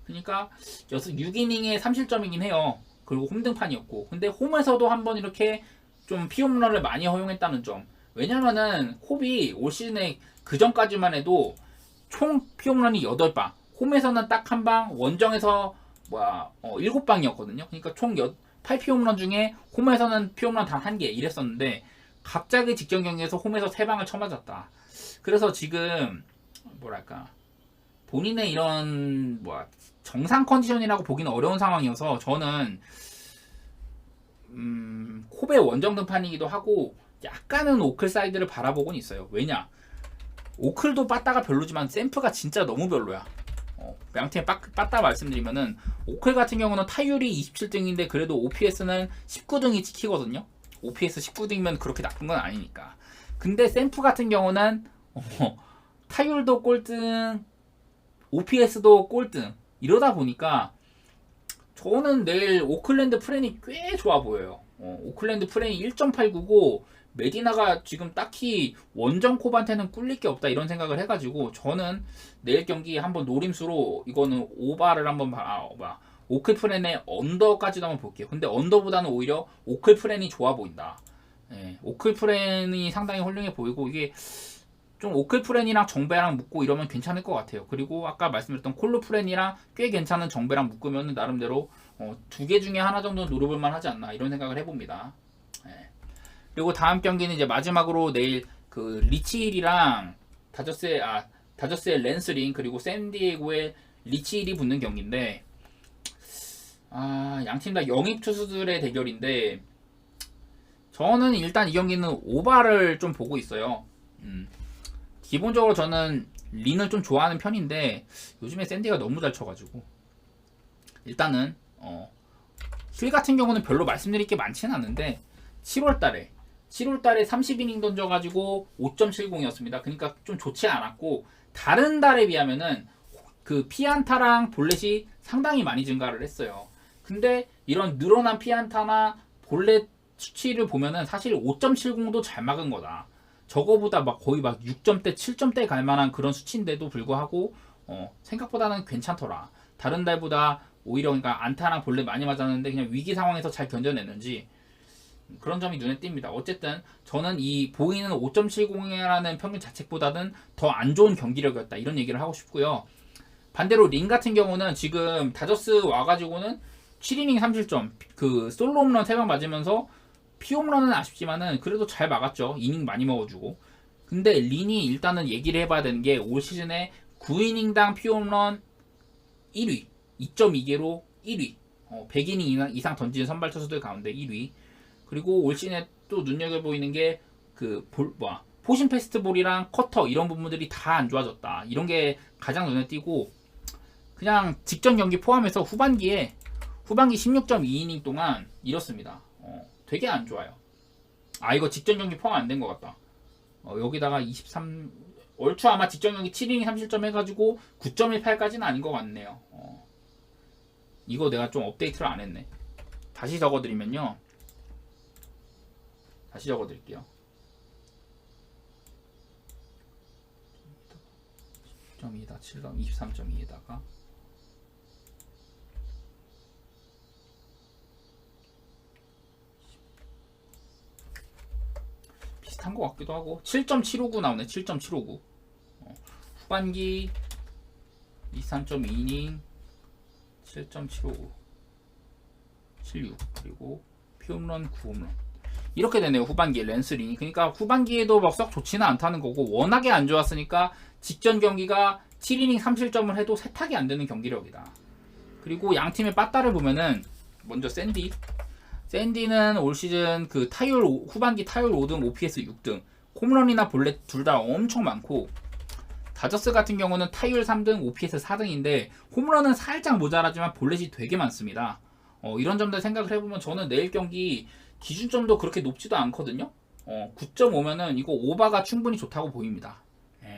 그러니까 6이닝에 3실점이긴 해요. 그리고 홈등판이었고 근데 홈에서도 한번 이렇게 좀 피홈런을 많이 허용했다는 점. 왜냐면은 콥이 올 시즌에 그 전까지만 해도 총 피홈런이 8방 홈에서는 딱 한 방 원정에서 7방이었거든요. 그러니까 총 8피홈런 중에 홈에서는 피홈런 단 1개 이랬었는데 갑자기 직전 경기에서 홈에서 3방을 쳐맞았다. 그래서 지금 뭐랄까 본인의 이런 정상 컨디션이라고 보기는 어려운 상황이어서 저는 콥의 원정 등판이기도 하고 약간은 오클 사이드를 바라보곤 있어요. 왜냐 오클도 빠따가 별로지만 샘프가 진짜 너무 별로야. 양팀에 빠따 말씀드리면은 오클 같은 경우는 타율이 27등인데 그래도 OPS는 19등이 찍히거든요. OPS 19등이면 그렇게 나쁜 건 아니니까. 근데 샘프 같은 경우는 타율도 꼴등 OPS도 꼴등 이러다 보니까 저는 내일 오클랜드 프렌이 꽤 좋아 보여요. 오클랜드 프렌이 1.89고 메디나가 지금 딱히 원정 콥한테는 꿀릴 게 없다 이런 생각을 해가지고 저는 내일 경기 한번 노림수로 이거는 오바를 한번 오클 프렌의 언더까지도 한번 볼게요. 근데 언더보다는 오히려 오클 프렌이 좋아 보인다. 오클 프렌이 상당히 훌륭해 보이고 이게 좀 오클 프렌이랑 정배랑 묶고 이러면 괜찮을 것 같아요. 그리고 아까 말씀드렸던 콜루 프렌이랑 꽤 괜찮은 정배랑 묶으면 나름대로 2개 중에 하나 정도는 노려볼 만하지 않나 이런 생각을 해봅니다. 그리고 다음 경기는 이제 마지막으로 내일 그 리치힐이랑 다저스의 랜스링 그리고 샌디에고의 리치힐이 붙는 경기인데 양팀 다 영입 투수들의 대결인데 저는 일단 이 경기는 오바를 좀 보고 있어요. 기본적으로 저는 린을 좀 좋아하는 편인데 요즘에 샌디가 너무 잘 쳐가지고 일단은 휠 같은 경우는 별로 말씀드릴 게 많지는 않은데 7월달에 30이닝 던져가지고 5.70이었습니다. 그러니까 좀 좋지 않았고 다른 달에 비하면은 그 피안타랑 볼넷이 상당히 많이 증가를 했어요. 근데 이런 늘어난 피안타나 볼넷 수치를 보면은 사실 5.70도 잘 막은 거다. 저거보다 막 거의 막 6점대, 7점대 갈 만한 그런 수치인데도 불구하고 생각보다는 괜찮더라. 다른 달보다 오히려 그러니까 안타랑 볼넷 많이 맞았는데 그냥 위기 상황에서 잘 견뎌냈는지 그런 점이 눈에 띕니다. 어쨌든 저는 이 보이는 5.70이라는 평균 자책보다는 더 안 좋은 경기력이었다. 이런 얘기를 하고 싶고요. 반대로 린 같은 경우는 지금 다저스 와가지고는 7이닝 3실점 그 솔로 홈런 3방 맞으면서 피홈런은 아쉽지만은 그래도 잘 막았죠. 이닝 많이 먹어주고. 근데 린이 일단은 얘기를 해봐야 되는 게 올 시즌에 9이닝당 피홈런 1위 2.2개로 1위 100이닝 이상 던지는 선발 투수들 가운데 1위. 그리고 올 시즌에 또 눈여겨보이는 게 그 포신 페스트볼이랑 커터 이런 부분들이 다 안 좋아졌다. 이런 게 가장 눈에 띄고 그냥 직전 경기 포함해서 후반기 16.2이닝 동안 이렇습니다. 되게 안 좋아요. 이거 직전 경기 포함 안 된 것 같다. 여기다가 23 얼추 아마 직전 경기 7이닝 3실점 해가지고 9.18까지는 아닌 것 같네요. 이거 내가 좀 업데이트를 안 했네. 다시 적어드리면요. 다시 적어드릴게요. 10.2다 7점 23.2에다가 비슷한 것 같기도 하고 7.759 나오네. 7.759 후반기 23.2이닝 7.759 76 그리고 피홈런 9홈런 이렇게 되네요. 후반기에 랜스링이. 그러니까 후반기에도 막 썩 좋지는 않다는 거고 워낙에 안 좋았으니까 직전 경기가 7이닝 3실점을 해도 세탁이 안 되는 경기력이다. 그리고 양 팀의 빠따를 보면은 먼저 샌디는 올 시즌 그 후반기 타율 5등, OPS 6등, 홈런이나 볼넷 둘 다 엄청 많고 다저스 같은 경우는 타율 3등, OPS 4등인데 홈런은 살짝 모자라지만 볼넷이 되게 많습니다. 이런 점들 생각을 해보면 저는 내일 경기 기준점도 그렇게 높지도 않거든요. 9.5면은 이거 오바가 충분히 좋다고 보입니다.